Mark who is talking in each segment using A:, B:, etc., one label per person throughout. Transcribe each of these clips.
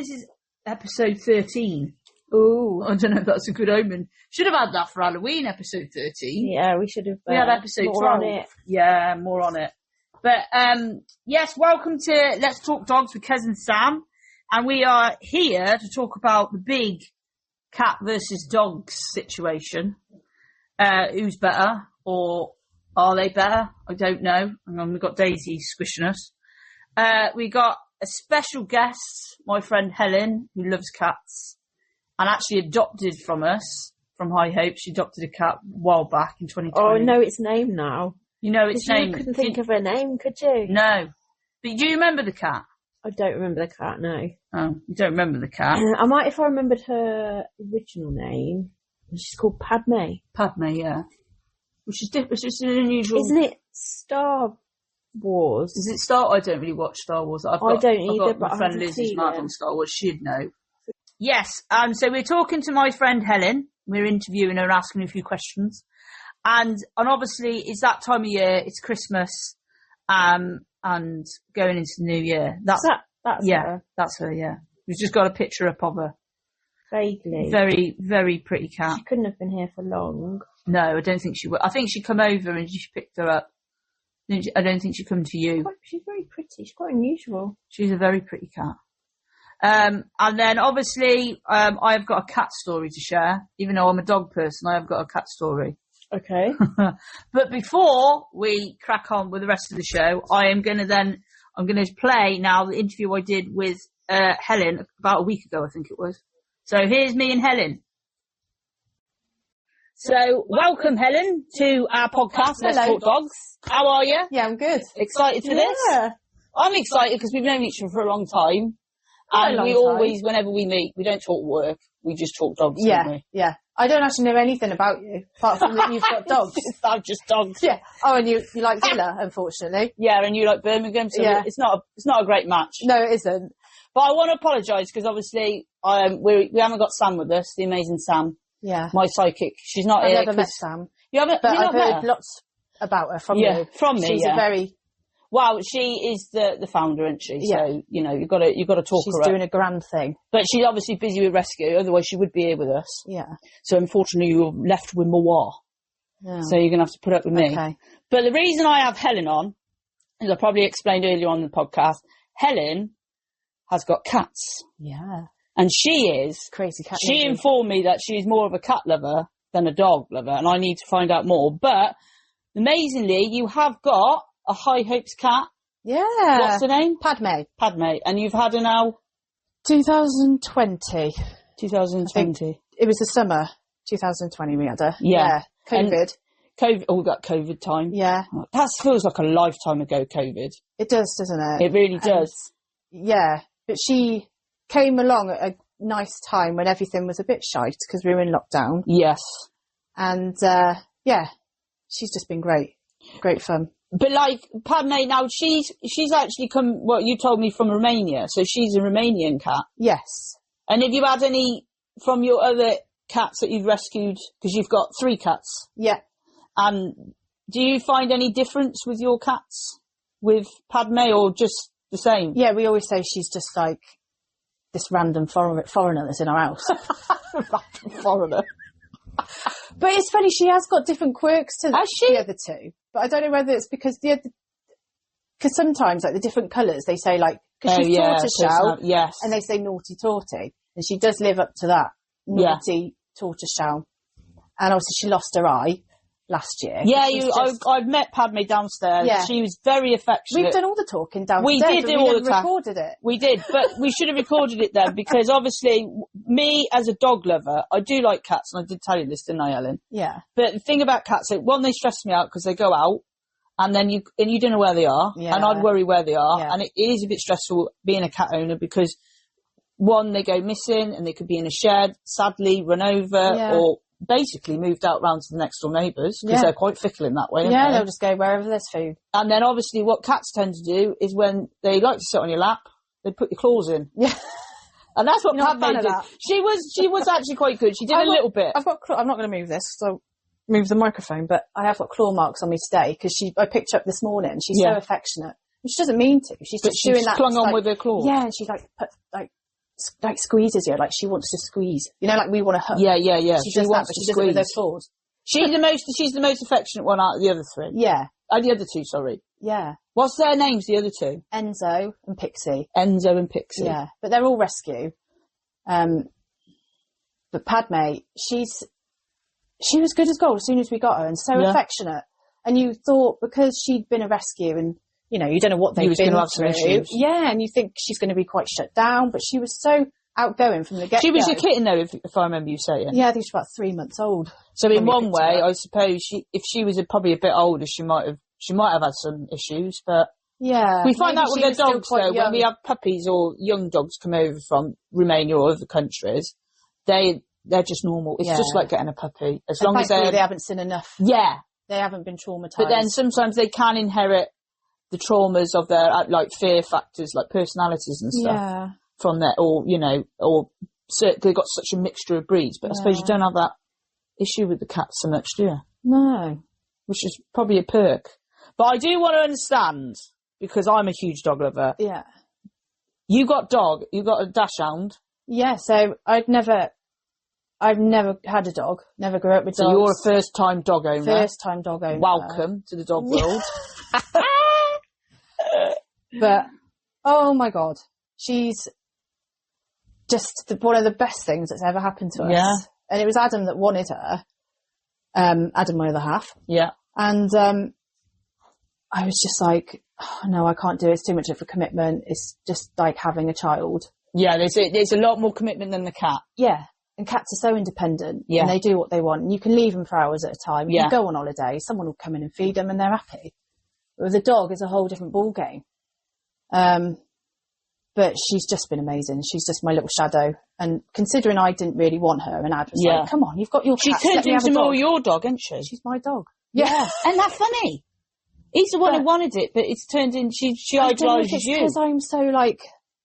A: this is episode 13.
B: Ooh.
A: I don't know if that's a good omen. Should have had that for Halloween, episode 13.
B: Yeah, we should have.
A: We had episode
B: more
A: 12.
B: on it.
A: Yeah, more on it. But, yes, welcome to Let's Talk Dogs with Kez and Sam. And we are here to talk about the big cat versus dogs situation. Who's better? Or are they better? I don't know. Hang on, we've got Daisy squishing us. We got a special guest, my friend Helen, who loves cats, and actually adopted from us, from High Hope. She adopted a cat a while back in 2020.
B: Oh, I know its name now.
A: You know its name.
B: You couldn't think of her name, could you?
A: No. But do you remember the cat?
B: I don't remember the cat, no.
A: Oh, you don't remember the cat?
B: I might if I remembered her original name. She's called Padme.
A: Padme, yeah. Which is different. It's just an unusual...
B: Isn't it Star Wars?
A: Is it Star... I don't really watch Star Wars.
B: I don't either,
A: I've got
B: but
A: my friend
B: I
A: Liz who's mad on
B: feeling.
A: Star Wars. She'd know. Yes, so we're talking to my friend Helen. We're interviewing her and asking her a few questions. And obviously, it's that time of year. It's Christmas, and going into the new year. That's her. That's her. Yeah, we've just got a picture up of her.
B: Vaguely.
A: Very, very pretty cat.
B: She couldn't have been here for long.
A: No, I don't think she would. I think she'd come over and she picked her up. I don't think she'd come to you.
B: She's very pretty. She's quite unusual.
A: She's a very pretty cat. And then obviously, I've got a cat story to share. Even though I'm a dog person, I have got a cat story.
B: Okay.
A: But before we crack on with the rest of the show, I'm going to play now the interview I did with Helen about a week ago, I think it was. So here's me and Helen. So welcome, Helen, to our podcast, Let's Talk Dogs. How are you?
B: Yeah, I'm good.
A: Excited for this?
B: Yeah.
A: I'm excited because we've known each other for a long time. And we always, whenever we meet, we don't talk work. We just talk dogs, don't we?
B: Yeah. I don't actually know anything about you, apart from that you've got dogs.
A: I'm just dogs.
B: Yeah. Oh, and you like Villa, unfortunately.
A: Yeah, and you like Birmingham, so
B: yeah.
A: It's not a great match.
B: No, it isn't.
A: But I want to apologise because obviously we haven't got Sam with us, the amazing Sam.
B: Yeah.
A: My psychic. She's not here.
B: I've never met Sam.
A: You haven't?
B: But
A: I've
B: heard lots about her from you.
A: From me.
B: She's a very...
A: Well, she is the founder, isn't she?
B: Yeah.
A: So, you've got to talk
B: She's
A: her up.
B: doing a grand thing.
A: But she's obviously busy with rescue, otherwise she would be here with us.
B: Yeah.
A: So unfortunately you're left with Moa. Yeah. So you're going to have to put up with me.
B: Okay.
A: But the reason I have Helen on, as I probably explained earlier on in the podcast, Helen has got cats.
B: Yeah.
A: And she is...
B: Crazy cat.
A: She informed me that she is more of a cat lover than a dog lover, and I need to find out more. But amazingly, you have got a High Hopes cat.
B: Yeah.
A: What's her name?
B: Padme.
A: And you've had her now?
B: 2020.
A: 2020.
B: It was the summer, 2020 we had her.
A: Yeah.
B: COVID.
A: We got COVID time.
B: Yeah.
A: That feels like a lifetime ago, COVID.
B: It does, doesn't it?
A: It really does.
B: Yeah. But she came along at a nice time when everything was a bit shite because we were in lockdown.
A: Yes.
B: And, she's just been great. Great fun.
A: But like Padme now, she's actually come. Well, you told me from Romania, so she's a Romanian cat.
B: Yes.
A: And have you had any from your other cats that you've rescued? Because you've got 3 cats.
B: Yeah.
A: And do you find any difference with your cats with Padme, or just the same?
B: Yeah, we always say she's just like this random foreigner that's in our house.
A: Random foreigner.
B: But it's funny, she has got different quirks to
A: the
B: other two. But I don't know whether it's because because sometimes like the different colours they say like because she's tortoiseshell,
A: yes,
B: and they say naughty torty, and she does live up to that naughty tortoiseshell. And obviously she lost her eye last year.
A: Yeah, I've met Padme downstairs. Yeah. She was very affectionate.
B: We've done all the talking downstairs.
A: We did do all the talking.
B: Recorded it.
A: We did, but we should have recorded it then because obviously me as a dog lover, I do like cats, and I did tell you this, didn't I, Ellen?
B: Yeah.
A: But the thing about cats, one, they stress me out because they go out and then you don't know where they are, and I'd worry where they are, and it is a bit stressful being a cat owner because one, they go missing and they could be in a shed, sadly run over or basically moved out round to the next door neighbours because they're quite fickle in that way.
B: Yeah, they'll just go wherever there's food.
A: And then obviously what cats tend to do is when they like to sit on your lap, they put your claws in.
B: Yeah.
A: And that's what Padme did. She was actually quite good. She did a little bit.
B: I'm not going to move this, so move the microphone, but I have got claw marks on me today because I picked her up this morning. She's so affectionate. She doesn't mean to. She's just doing that.
A: Clung on with her claws.
B: Yeah, and she put like squeezes you, like she wants to squeeze. You know, like we want to hug.
A: Yeah.
B: She does that, but she does it with her claws.
A: She's the most affectionate one out of the other three.
B: Yeah.
A: The other two, sorry.
B: Yeah.
A: What's their names, the other two?
B: Enzo and Pixie.
A: Enzo and Pixie.
B: Yeah, but they're all rescue. But Padme, she was good as gold as soon as we got her, and so affectionate. And you thought, because she'd been a rescue and, you know, you don't know what they've been through. Yeah, and you think she's going to be quite shut down, but she was so outgoing from the get-go. She
A: was your kitten, though, if I remember you saying.
B: Yeah, I think she's about 3 months old.
A: So in one way, I suppose, if she was probably a bit older, she might have had some issues, but...
B: Yeah.
A: We find out with their dogs, though, young. When we have puppies or young dogs come over from Romania or other countries, they're just normal. It's just like getting a puppy. As long as
B: they haven't seen enough.
A: Yeah.
B: They haven't been traumatised.
A: But then sometimes they can inherit the traumas of their, like, fear factors, like personalities and stuff from their, or, you know, or they've got such a mixture of breeds. But I suppose you don't have that issue with the cats so much, do you?
B: No.
A: Which is probably a perk. But I do want to understand, because I'm a huge dog lover.
B: Yeah.
A: You got a dachshund.
B: Yeah, so I've never had a dog, never grew up with dogs.
A: So you're a first-time dog owner.
B: First-time dog owner.
A: Welcome to the dog world.
B: But, oh my God, she's just one of the best things that's ever happened to us.
A: Yeah.
B: And it was Adam that wanted her. Adam, my other half.
A: Yeah.
B: And I was just like, oh, no, I can't do it. It's too much of a commitment. It's just like having a child.
A: Yeah, there's a lot more commitment than the cat.
B: Yeah. And cats are so independent. Yeah. And they do what they want. And you can leave them for hours at a time. Yeah. You go on holiday, someone will come in and feed them and they're happy. But with a dog, it's a whole different ball game. But she's just been amazing. She's just my little shadow. And considering I didn't really want her, and Ad was like, come on, you've got your cat.
A: She turned into more your dog, isn't she?
B: She's my dog.
A: Yeah. Isn't that funny? He's the one who wanted it, but it's turned in, she idolises you.
B: Because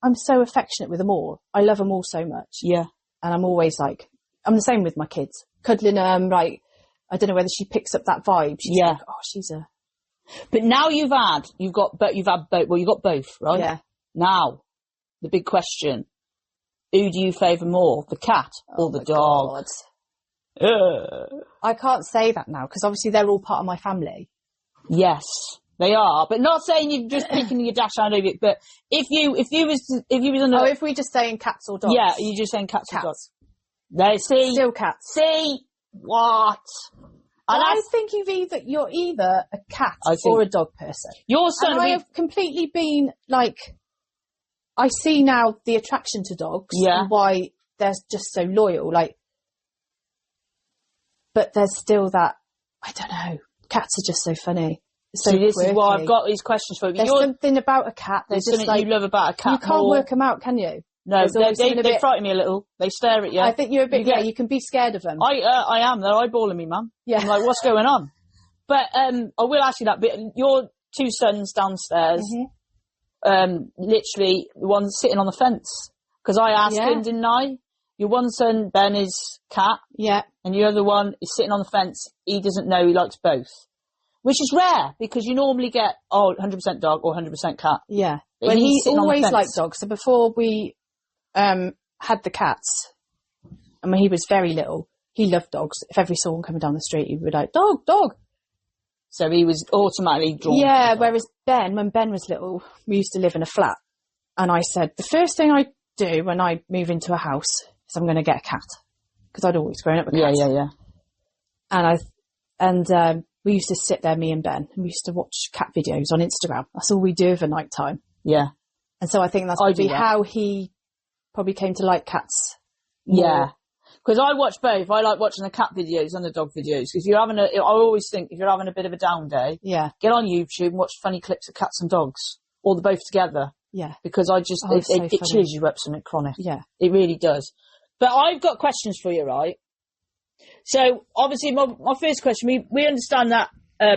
B: I'm so affectionate with them all. I love them all so much.
A: Yeah.
B: And I'm always like, I'm the same with my kids. Cuddling them, like, I don't know whether she picks up that vibe. She's like, oh, she's a...
A: But now you've got both, right?
B: Yeah.
A: Now, the big question, who do you favour more, the cat or the dog?
B: I can't say that now, because obviously they're all part of my family.
A: Yes, they are, but not saying you're just picking your dachshund over it. But if you was on
B: if we're just saying cats or dogs,
A: you're just saying cats or dogs.
B: Still cats.
A: See what?
B: And I think you're either a cat or a dog person.
A: Your son,
B: and I have completely been like, I see now the attraction to dogs and why they're just so loyal. Like, but there's still that, I don't know. Cats are just so funny. So
A: this is why I've got these questions for you.
B: There's something about a cat.
A: There's something you love about a cat.
B: You can't work them out, can you?
A: No, they frighten me a little. They stare at you.
B: I think you're a bit. You can be scared of them.
A: I am. They're eyeballing me, man.
B: Yeah.
A: I'm like, what's going on? But I will ask you that. But your two sons downstairs, literally the one sitting on the fence. Because I asked him, didn't I? Your one son, Ben, is cat.
B: Yeah.
A: And your other one is sitting on the fence. He doesn't know he likes both. Which is rare, because you normally get, 100% dog or 100% cat.
B: Yeah. But he always liked dogs. So before we had the cats, and when he was very little, he loved dogs. If ever he saw one coming down the street, he would be like, dog, dog.
A: So he was automatically drawn.
B: Yeah, whereas Ben, when Ben was little, we used to live in a flat. And I said, the first thing I do when I move into a house is I'm going to get a cat. Because I'd always grown up with cats.
A: Yeah.
B: And we used to sit there, me and Ben, and we used to watch cat videos on Instagram. That's all we do over night time.
A: Yeah.
B: And so I think that's probably how he probably came to like cats.
A: Yeah. Because I watch both. I like watching the cat videos and the dog videos. Because I always think if you're having a bit of a down day, get on YouTube and watch funny clips of cats and dogs, or the both together.
B: Yeah.
A: Because it cheers you up something chronic.
B: Yeah.
A: It really does. But I've got questions for you, right? So, obviously, my first question, we understand that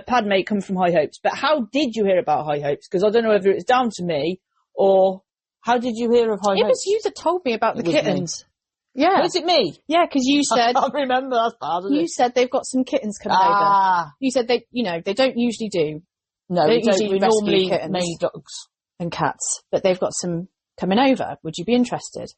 A: Padme comes from High Hopes, but how did you hear about High Hopes? Because I don't know whether it was down to me, or how did you hear of High Hopes?
B: It was you that told me about the kittens. Me. Yeah.
A: Was it me?
B: Yeah, because you said...
A: I remember, that's bad, isn't it?
B: You said they've got some kittens coming over. You said they don't usually do...
A: No,
B: they don't usually
A: normally
B: kittens
A: many dogs
B: and cats, but they've got some coming over. Would you be interested?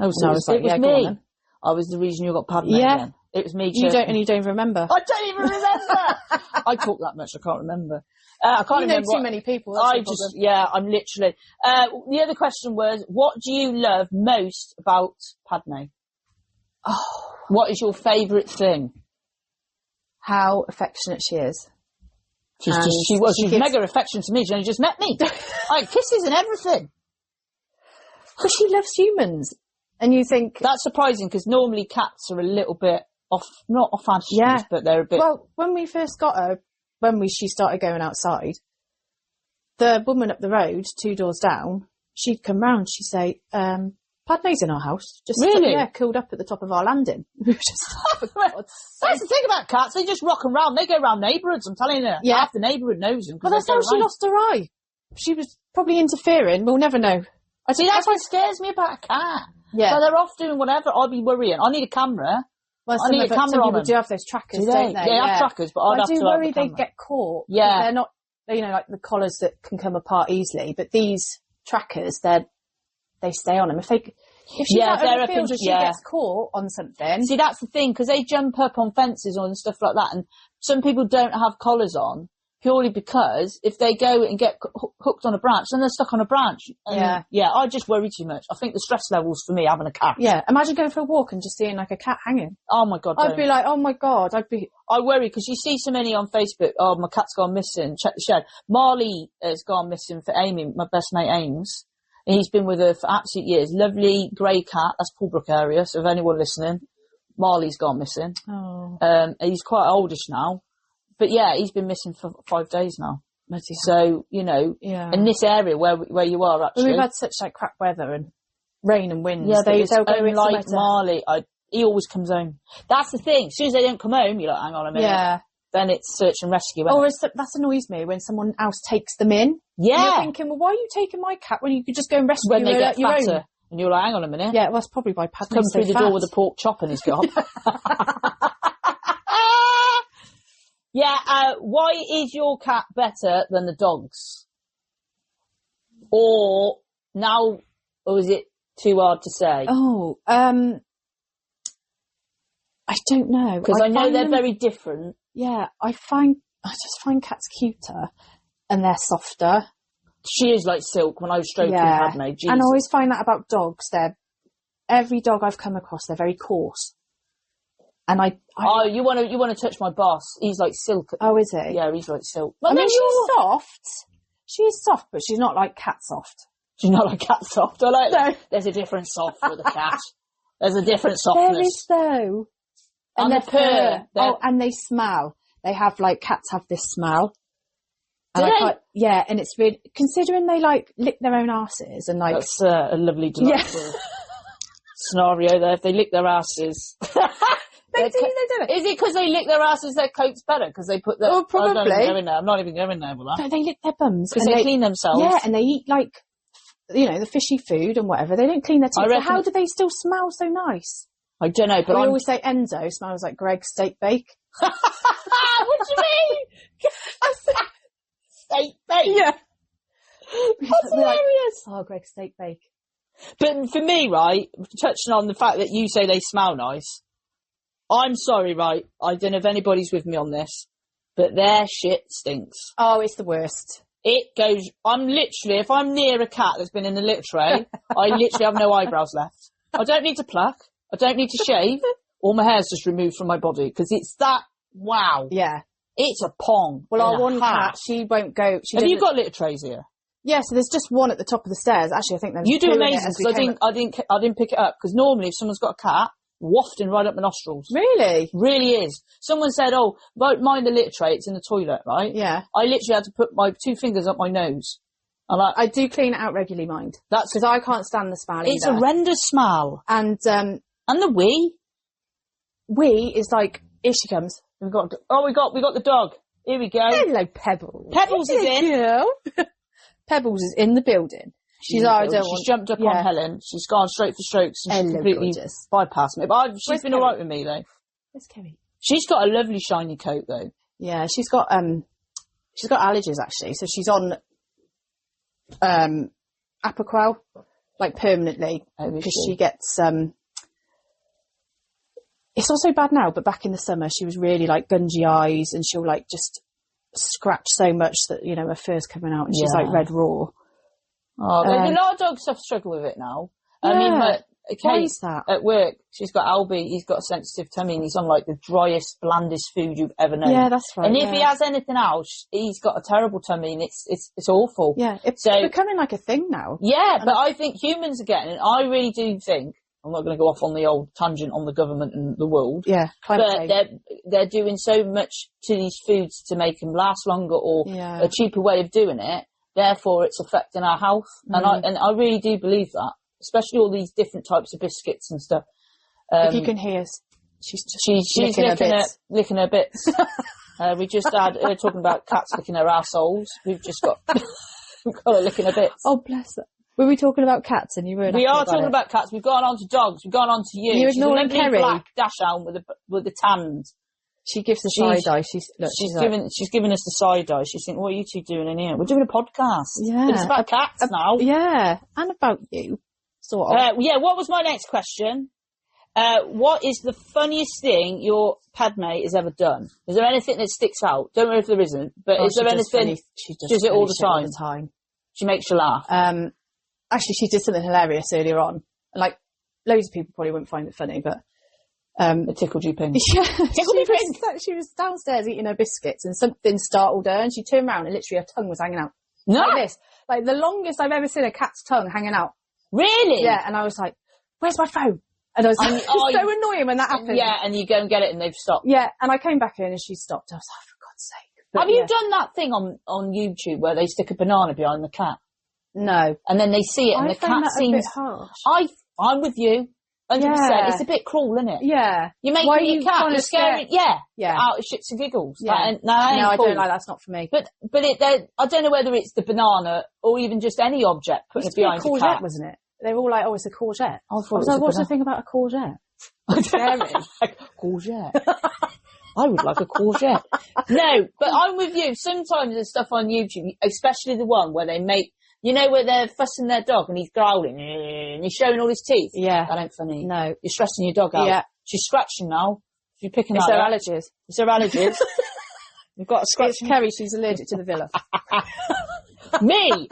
A: Oh, so it was me. I was the reason you got Padme again. It was me.
B: You don't remember.
A: I don't even remember. I talk that much. I can't remember. I can't remember.
B: Too many people.
A: I'm literally. The other question was, what do you love most about Padme?
B: Oh,
A: what is your favourite thing?
B: How affectionate she is.
A: She's mega affectionate to me. She only just met me. Like kisses and everything.
B: But she loves humans. And you think...
A: That's surprising, because normally cats are a little bit not off answers, but they're a bit...
B: Well, when we first got her, she started going outside, the woman up the road, 2 doors down, she'd come round, she'd say, Padme's in our house. Just
A: really?
B: Curled up at the top of our landing. We were just
A: that's the thing about cats, they just rock around. They go around neighbourhoods, I'm telling you. Yeah. Half the neighbourhood knows them.
B: Well, that's how she lost her eye. She was probably interfering, we'll never know.
A: See, that's what scares me about a cat. Yeah. So they're off doing whatever, I'd be worrying. I need a camera.
B: Well, I need a camera on them. Do have those trackers, don't they?
A: Yeah, I have trackers, but I'd have to have a camera.
B: I do worry they get caught.
A: Yeah.
B: They're not, like the collars that can come apart easily, but these trackers, they stay on them. If she's out in the field and she gets caught on something.
A: See, that's the thing, because they jump up on fences and stuff like that, and some people don't have collars on, purely because if they go and get hooked on a branch, then they're stuck on a branch. And I just worry too much. I think the stress levels for me having a cat.
B: Yeah, imagine going for a walk and just seeing like a cat hanging.
A: Oh my God.
B: I'd be like, oh my God.
A: I worry, because you see so many on Facebook, oh, my cat's gone missing, check the shed. Marley has gone missing for Amy, my best mate Ames. And he's been with her for absolute years. Lovely grey cat, that's Pulbrook area, so if anyone listening, Marley's gone missing.
B: Oh.
A: He's quite oldish now. But yeah, he's been missing for 5 days now. So, in this area where you are actually.
B: We've had such like crap weather and rain and wind.
A: Yeah, they'll go like Marley. He always comes home. That's the thing. As soon as they don't come home, you're like, hang on a minute. Yeah. Then it's search and rescue.
B: That annoys me when someone else takes them in.
A: Yeah.
B: And you're thinking, well, why are you taking my cat when you could just go and rescue
A: when they get
B: your
A: fatter?
B: own?
A: And you're like, hang on a minute.
B: Yeah, well, that's probably why Padme's
A: come through the door with a pork chop in his gob. Yeah, why is your cat better than the dogs? Or is it too hard to say?
B: Oh, I don't know.
A: Because I know they're very different.
B: Yeah, I just find cats cuter and they're softer.
A: She is like silk when I was stroking Padme. Jesus.
B: And I always find that about dogs. Every dog I've come across, they're very coarse. And
A: you want to touch my boss? He's like silk.
B: Oh, is he?
A: Yeah, he's like silk.
B: Well, she's soft. She is soft, but she's not like cat soft.
A: She's not like cat soft. No. There's a different soft with a cat. There's a different softness.
B: There is though. And they purr. And they smell. They have cats have this smell.
A: Do they?
B: Yeah, and it's really, considering they lick their own asses and
A: That's a lovely delightful scenario there. If they lick their asses.
B: They do it.
A: Is it because they lick their asses, their coat's better? Because they put their...
B: Oh, probably.
A: I'm not even going there with that.
B: No, they lick their bums.
A: Because they clean themselves.
B: Yeah, and they eat, the fishy food and whatever. They don't clean their teeth. So how do they still smell so nice?
A: I don't know, but
B: we always say Enzo smells like Greg's steak bake.
A: What do you mean? Steak bake?
B: Yeah.
A: That's hilarious.
B: Greg's steak bake.
A: But for me, right, touching on the fact that you say they smell nice... I'm sorry, right? I don't know if anybody's with me on this, but their shit stinks.
B: Oh, it's the worst.
A: It goes... if I'm near a cat that's been in the litter tray, I literally have no eyebrows left. I don't need to pluck. I don't need to shave. All my hair's just removed from my body, because it's that... Wow.
B: Yeah.
A: It's a pong.
B: Well, our one cat, she won't go...
A: Have you got litter trays here?
B: Yeah, so there's just one at the top of the stairs. Actually, I think there's
A: You do amazing, because I didn't pick it up, because normally if someone's got a cat... wafting right up my nostrils.
B: Really?
A: Really is. Someone said, mind the litter tray, it's in the toilet, right?
B: Yeah.
A: I literally had to put my 2 fingers up my nose. And
B: I do clean it out regularly, mind. That's because I can't stand the smell
A: It's a horrendous smell.
B: And
A: the wee?
B: Wee is here she comes.
A: We got the dog. Here we go.
B: Hello, Pebbles.
A: Pebbles is in.
B: Girl. Pebbles is in the building. She's
A: jumped up on Helen. She's gone straight for strokes and she's completely bypassed me. But she's been alright with me though.
B: Where's Kerry?
A: She's got a lovely shiny coat though.
B: Yeah, she's got allergies actually. So she's on Apoquel, like permanently, because she gets, it's also bad now, but back in the summer, she was really like gungy eyes, and she'll like just scratch so much that, you know, her fur's coming out and she's like red raw.
A: Oh, a lot of dogs have struggled with it now. I mean,
B: why is that?
A: At work, she's got Albie, he's got a sensitive tummy, and he's on like the driest, blandest food you've ever known.
B: Yeah, that's right.
A: And if he has anything else, he's got a terrible tummy, and it's awful.
B: Yeah, it's becoming like a thing now.
A: Yeah, but I think humans are getting it. I really do think, I'm not going to go off on the old tangent on the government and the world.
B: Yeah,
A: but they're doing so much to these foods to make them last longer, or a cheaper way of doing it. Therefore, it's affecting our health, and I really do believe that. Especially all these different types of biscuits and stuff.
B: If you can hear, she's licking
A: her bits. We just had her talking about cats licking her assholes. We've just got her licking her bits.
B: Oh, bless her. Were we talking about cats and you were?
A: We are talking about cats. We've gone on to dogs. We've gone on to you.
B: You're ignoring Kerry.
A: Black dachshund with the tans.
B: She gives the side eye. She's
A: giving us the side eye. She's thinking, what are you two doing in here? We're doing a podcast.
B: Yeah.
A: It's about cats now.
B: Yeah. And about you. Sort of.
A: What was my next question? What is the funniest thing your Padme has ever done? Is there anything that sticks out? Don't know if there isn't, but is there anything? She does it all the time. She makes you laugh.
B: Actually, she did something hilarious earlier on. Like, loads of people probably wouldn't find it funny, but
A: it tickled you pink.
B: Yeah, she was downstairs eating her biscuits, and something startled her, and she turned around, and literally her tongue was hanging out.
A: No,
B: like this, like the longest I've ever seen a cat's tongue hanging out.
A: Really?
B: Yeah, and I was like, "Where's my phone?" And I was like, it's so annoying when that happens.
A: Yeah, and you go and get it, and they've stopped.
B: Yeah, and I came back in, and she stopped. I was like, for God's sake!
A: But have you done that thing on YouTube where they stick a banana behind the cat?
B: No.
A: And then they see it, and the cat seems.
B: A bit harsh.
A: I'm with you. 100%. Yeah. It's a bit cruel, isn't it?
B: Yeah.
A: You're making your cat. You're scaring. Yeah. Out of shits and giggles.
B: Yeah.
A: No, I
B: don't like that's not for me.
A: But I don't know whether it's the banana or even just any object putting it behind the cat.
B: Wasn't it? They were all like, "Oh, it's a courgette."
A: I was
B: like, "What's the thing about a courgette?"
A: Scary. Courgette. I would like a courgette. No, but I'm with you. Sometimes there's stuff on YouTube, especially the one where they make. You know, where they're fussing their dog and he's growling and he's showing all his teeth?
B: Yeah.
A: That ain't funny.
B: No.
A: You're stressing your dog out. Yeah. She's scratching now. She's picking
B: It's her allergies.
A: It's her allergies. You've got a scratch.
B: It's Kerry, she's allergic to the villa.
A: Me?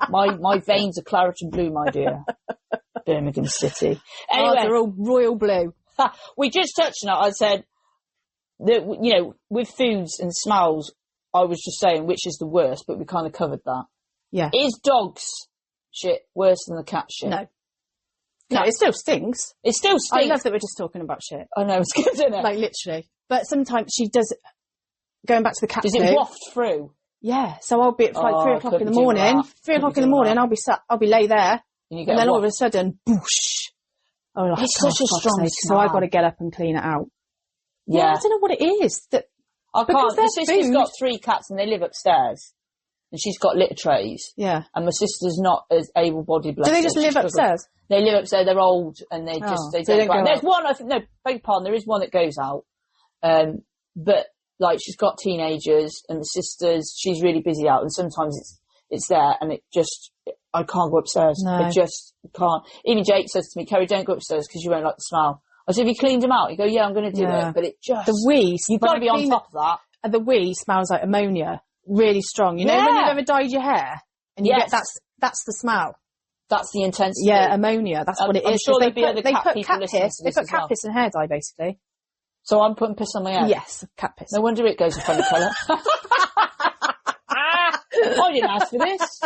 A: My veins are claret and blue, my dear. Birmingham City. Anyway.
B: They're all royal blue.
A: We just touched on it. I said that, you know, with foods and smells, I was just saying which is the worst, but we kind of covered that.
B: Yeah.
A: Is dogs shit worse than the cat shit?
B: No. No, it still stinks.
A: It still stinks.
B: I love that we're just talking about shit.
A: I know, it's good, isn't it?
B: Like, literally. But sometimes she does, going back to the cat
A: Does it waft through?
B: Yeah. So I'll be at like 3 o'clock in the morning. 3 o'clock in the morning, I'll be lay there. And then all of a sudden, boosh. Oh, like,
A: it's such a strong
B: smell. So I've got to get up and clean it out. Yeah. I don't know what it is.
A: I can't. My sister's got 3 cats and they live upstairs. And she's got litter trays.
B: Yeah.
A: And my sister's not as able-bodied.
B: Do they just live upstairs?
A: They live upstairs. They're old and they just, they don't go out. There's one, I think, no, beg your pardon, there is one that goes out. But like she's got teenagers and the sisters, she's really busy out and sometimes it's there and it just, I can't go upstairs.
B: No.
A: I just can't. Even Jake says to me, Kerry, don't go upstairs because you won't like the smell. I said, have you cleaned them out? You go, yeah, I'm going to do it. But it just, you've got to be on top of that.
B: And the wee smells like ammonia. Really strong. You know when you've ever dyed your hair and you get that's the smell.
A: That's the intensity.
B: Yeah, ammonia. That's what it is.
A: I'm sure there'll be other cat people listening to this.
B: They put cat piss in hair dye, basically.
A: So I'm putting piss on my head?
B: Yes, cat piss.
A: No wonder it goes a funny colour. I didn't ask for this.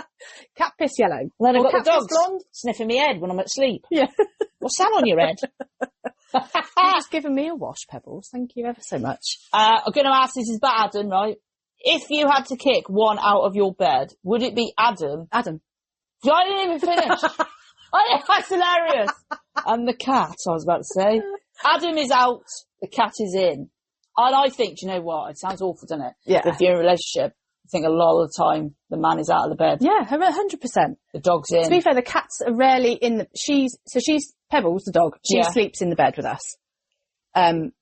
B: Cat piss yellow.
A: Then I've got the dogs blonde sniffing my head when I'm asleep.
B: Yeah.
A: What's that on your head?
B: You've just given me a wash, Pebbles. Thank you ever so much.
A: I'm going to ask, this is about Adam, right? If you had to kick one out of your bed, would it be Adam?
B: Adam.
A: I didn't even finish. That's hilarious. And the cat, I was about to say. Adam is out, the cat is in. And I think, do you know what? It sounds awful, doesn't it?
B: Yeah.
A: If you're in a relationship, I think a lot of the time the man is out of the bed.
B: Yeah, 100%.
A: The dog's in.
B: To be fair, the cat's are rarely in the... She's Pebbles, the dog. She sleeps in the bed with us. And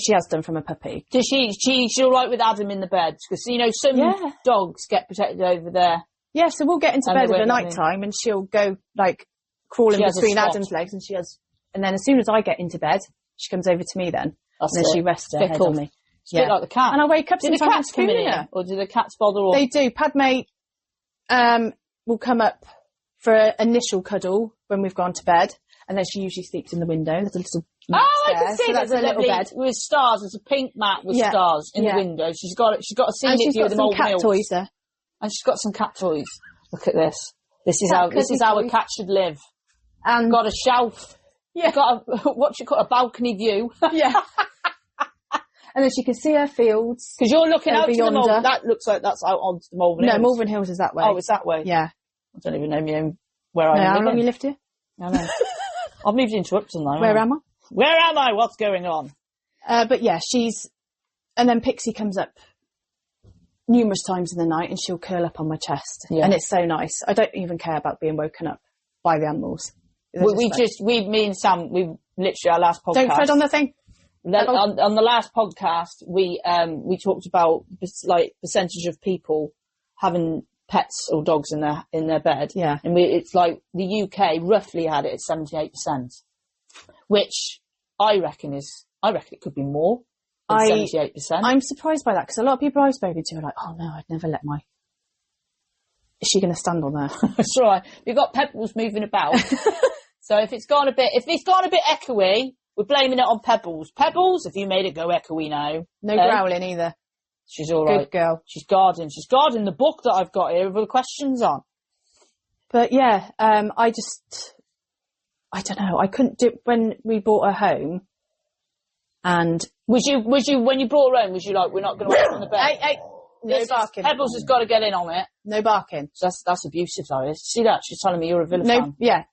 B: she has done from a puppy.
A: Does she's all right with Adam in the bed? Because, you know, some dogs get protected over there.
B: Yeah, so we'll get into bed at the night time and she'll go, like, crawling between Adam's legs, and then as soon as I get into bed, she comes over to me then. And then she rests her head on me.
A: It's a bit like the cat.
B: And I wake up
A: sometimes the cats come in her? Or do the cats bother? Or?
B: They do. Padme will come up for an initial cuddle when we've gone to bed, and then she usually sleeps in the window. There's a little
A: I can see that's a little bed with stars. There's a pink mat with stars in the window. She's got a scenic view of the Malvern Hills.
B: Toys there.
A: And she's got some cat toys. Look at this. This is how a cat should live. And got a shelf. Yeah. Got a balcony view.
B: Yeah. And then she can see her fields.
A: Because you're looking out to the Malvern. That looks like that's out onto the Malvern Hills.
B: No, Malvern Hills is that way.
A: Oh, it's that way?
B: Yeah.
A: I don't even know where I am.
B: How long you lived here?
A: I know. I've moved into Upton now.
B: Where am I?
A: Where am I? What's going on?
B: But yeah, and then Pixie comes up numerous times in the night and she'll curl up on my chest. Yeah. And it's so nice. I don't even care about being woken up by the animals. Me and Sam, we literally, our last podcast. Don't tread on the thing.
A: On the last podcast, we talked about like percentage of people having pets or dogs in their bed.
B: Yeah.
A: And it's like the UK roughly had it at 78%, which I reckon it could be more than 78%.
B: I'm surprised by that because a lot of people I've spoken to are like, oh no, I'd never let my... Is she going to stand on there?
A: That's right. We've got Pebbles moving about. So if it's gone a bit echoey, we're blaming it on Pebbles. Pebbles, have you made it go echoey now?
B: No growling either.
A: She's all right.
B: Good girl.
A: She's guarding the book that I've got here with all the questions on.
B: But yeah, I don't know. I couldn't do when we brought her home. And
A: was you when you brought her home? Was you like, we're not going to wait on the bed?
B: Hey, no barking.
A: Pebbles has got to get in on it.
B: No barking.
A: So that's abusive, though. See that? She's telling me you're a Villa fan.
B: Yeah.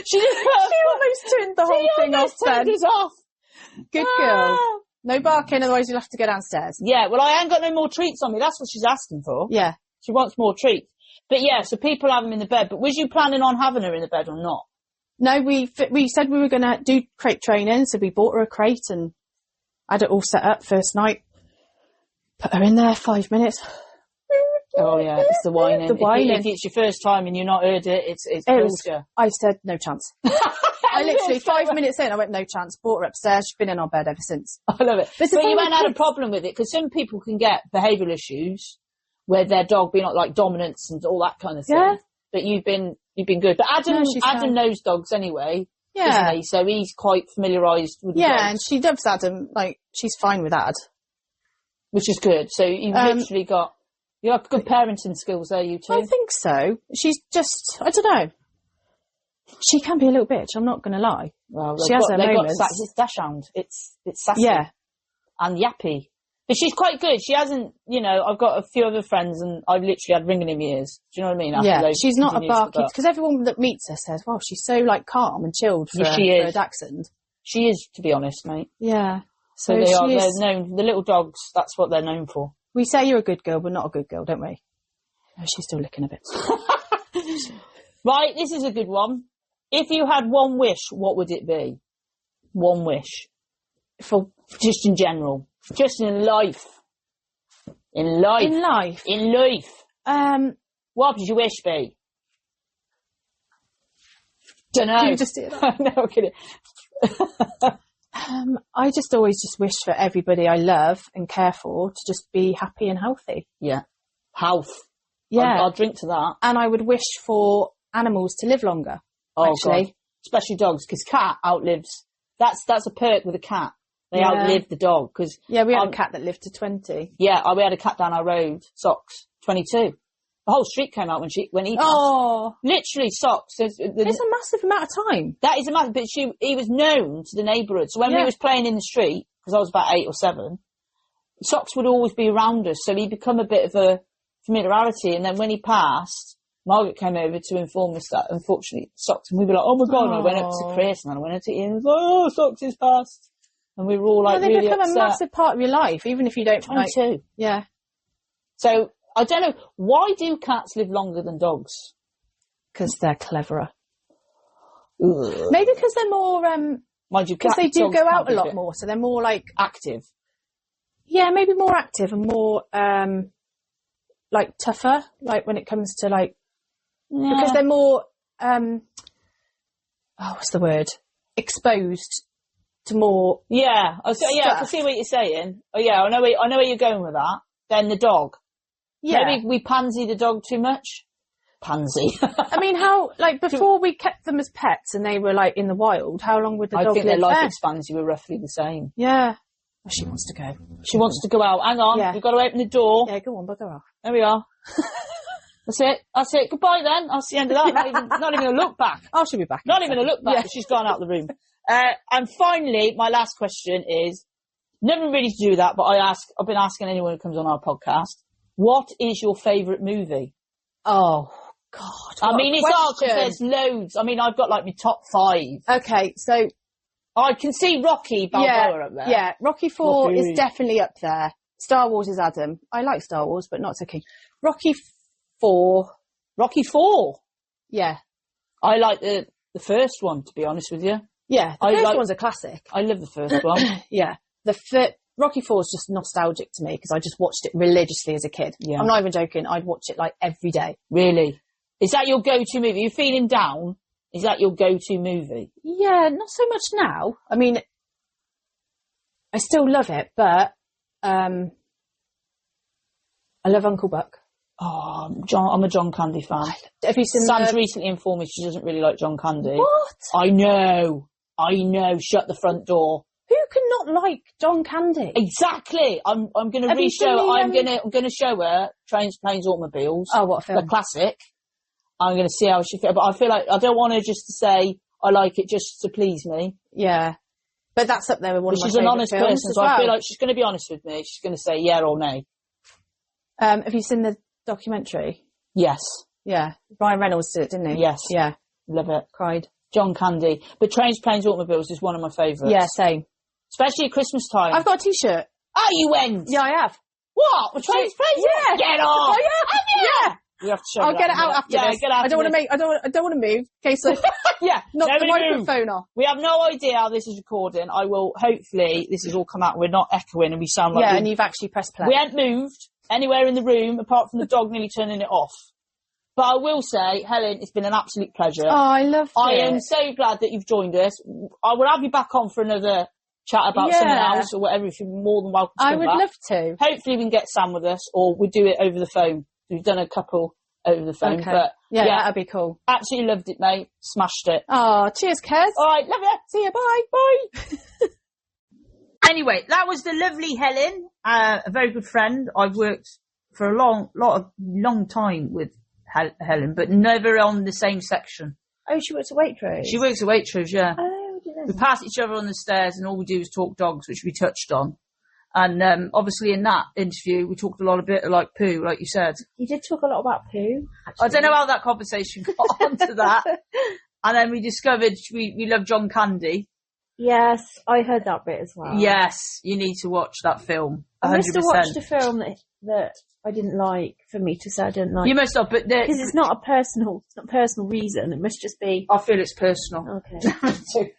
B: She almost turned the whole thing off then.
A: Off.
B: Good girl. No barking, otherwise you'll have to go downstairs.
A: Yeah, well, I ain't got no more treats on me. That's what she's asking for.
B: Yeah.
A: She wants more treats. But yeah, so people have them in the bed. But was you planning on having her in the bed or not?
B: No, we said we were going to do crate training, so we bought her a crate and had it all set up first night. Put her in there, 5 minutes.
A: Oh yeah, it's the whining. If it's your first time and you've not heard it, it's bullshit.
B: I said no chance. I literally 5 minutes in, I went no chance. Brought her upstairs. She's been in our bed ever since.
A: I love it. But you haven't had a problem with it because some people can get behavioural issues where their dog being like dominance and all that kind of thing. Yeah. But you've been good. But Adam knows dogs anyway. Yeah. Isn't he? So he's quite familiarised with the dogs.
B: And she loves Adam. Like she's fine with Ad,
A: which is good. So you've literally got. You have good parenting skills there, you two.
B: I think so. She's just, I don't know. She can be a little bitch, I'm not going to lie.
A: Well,
B: she has her moments.
A: It's dashhound. It's sassy.
B: Yeah.
A: And yappy. But she's quite good. She hasn't, I've got a few other friends and I've literally had ringing in ears. Do you know what I mean?
B: She's not a barky, because everyone that meets her says, wow, she's so like calm and chilled for her dachshund.
A: She is, to be honest, mate.
B: Yeah.
A: So they're known, the little dogs, that's what they're known for.
B: We say you're a good girl, but not a good girl, don't we? Oh, she's still licking a bit.
A: Right, this is a good one. If you had one wish, what would it be? One wish. For just in general. Just in life. In life.
B: In life?
A: In life. What would your wish be? Dunno.
B: You just did that.
A: No, I'm kidding.
B: I just always wish for everybody I love and care for to just be happy and healthy.
A: Yeah. Health.
B: Yeah.
A: I'll drink to that.
B: And I would wish for animals to live longer.
A: Oh,
B: actually.
A: God. Especially dogs, because cat outlives. That's a perk with a cat. They outlive the dog. Cause
B: we had a cat that lived to 20.
A: Yeah, we had a cat down our road, Socks, 22. The whole street came out when he passed.
B: Oh.
A: Literally, Socks.
B: It's a massive amount of time.
A: That is a massive, but he was known to the neighbourhood. So when we was playing in the street, because I was about 8 or 7, Socks would always be around us. So he'd become a bit of a familiarity. And then when he passed, Margaret came over to inform us that, unfortunately, Socks, and we were like, oh my God. And I went up to Chris and then I went up to Ian and was like, oh, Socks is passed. And we were all like, really upset.
B: They become a massive part of your life, even if you don't.
A: 22.
B: Yeah.
A: So, I don't know, why do cats live longer than dogs?
B: Because they're cleverer.
A: Ugh.
B: Maybe because they're more, because they do go out a lot more, so they're more like...
A: Active.
B: Yeah, maybe more active and more, like tougher, like when it comes to like because they're more, what's the word? Exposed to more.
A: Yeah, I can see what you're saying. Oh yeah, I know where you're going with that. Then the dog. Yeah. Maybe we pansy the dog too much. Pansy.
B: I mean, before we kept them as pets and they were like in the wild, how long would the dog live?
A: I think their life expectancy were roughly the same.
B: Yeah. Oh, she wants to go.
A: She wants to go out. Hang on, we've got to open the door.
B: Yeah, go on, bugger off.
A: There we are. That's it. Goodbye then. That's the end of that. Not even a look back.
B: Oh, she'll be back.
A: Not even a look back. Yeah. She's gone out of the room. And finally, my last question is, nothing really to do with that, but I've been asking anyone who comes on our podcast, what is your favourite movie?
B: Oh, God.
A: I mean, it's hard because there's loads. I mean, I've got like my top 5.
B: Okay, so
A: I can see Rocky Balboa up there.
B: Yeah, Rocky 4 is definitely up there. Star Wars is Adam. I like Star Wars, but not so keen. Rocky 4.
A: Rocky 4?
B: Yeah.
A: I like the first one, to be honest with you.
B: Yeah, the first one's a classic.
A: I love the first one.
B: Yeah. Rocky 4 is just nostalgic to me because I just watched it religiously as a kid. Yeah. I'm not even joking. I'd watch it like every day.
A: Really? Is that your go-to movie? Are you feeling down? Is that your go-to movie?
B: Yeah, not so much now. I mean, I still love it, but I love Uncle Buck.
A: Oh, I'm a John Candy fan.
B: Have you seen
A: Sam's recently informed me she doesn't really like John Candy.
B: What?
A: I know. Shut the front door.
B: Who can not like John Candy?
A: Exactly. I'm going to re-show. I'm going to show her Trains, Planes, Automobiles.
B: Oh, what a film!
A: The classic. I'm going to see how she feels, but I feel like I don't want her just to say I like it just to please me.
B: Yeah, but that's up there with one of my
A: She's an honest person, so
B: I
A: feel like she's going to be honest with me. She's going to say yeah or no.
B: Have you seen the documentary?
A: Yes.
B: Yeah, Ryan Reynolds did it, didn't he?
A: Yes.
B: Yeah,
A: love it.
B: Cried.
A: John Candy, but Trains, Planes, Automobiles is one of my favourites.
B: Yeah, same.
A: Especially at Christmas time.
B: I've got a T-shirt.
A: Oh, you went?
B: Yeah, I have.
A: What? With Trains, Planes?
B: Yeah.
A: Get off!
B: Yeah.
A: You have to show
B: I'll get it out after this.
A: Get out.
B: I don't want to move. In case I knock the microphone off.
A: We have no idea how this is recording. I will, hopefully, this has all come out. We're not echoing and we sound like...
B: Yeah, and you've actually pressed play.
A: We haven't moved anywhere in the room apart from the dog nearly turning it off. But I will say, Helen, it's been an absolute pleasure.
B: Oh, I loved it.
A: I am so glad that you've joined us. I will have you back on for another chat about something else or whatever if you're more than welcome to
B: I would love to.
A: Hopefully we can get Sam with us or we'll do it over the phone. We've done a couple over the phone.
B: Okay.
A: But
B: yeah, that'd be cool.
A: Absolutely loved it, mate. Smashed it.
B: Oh, cheers, Kez.
A: All right, love you.
B: See you. Bye. Bye.
A: Anyway, that was the lovely Helen, a very good friend. I've worked for a long time with Helen, but never on the same section.
B: Oh, she works at Waitrose?
A: She works at Waitrose, yeah.
B: Oh, didn't
A: we pass each other on the stairs and all we do is talk dogs, which we touched on. And obviously in that interview, we talked a bit like poo, like you said.
B: You did talk a lot about poo, actually.
A: I don't know how that conversation got onto that. And then we discovered we love John Candy.
B: Yes, I heard that bit as well.
A: Yes, you need to watch that film. 100%.
B: I must have watched a film that I didn't like for me to say I didn't like.
A: You must have, but
B: because it's not a personal reason. It must just be.
A: I feel it's personal.
B: Okay.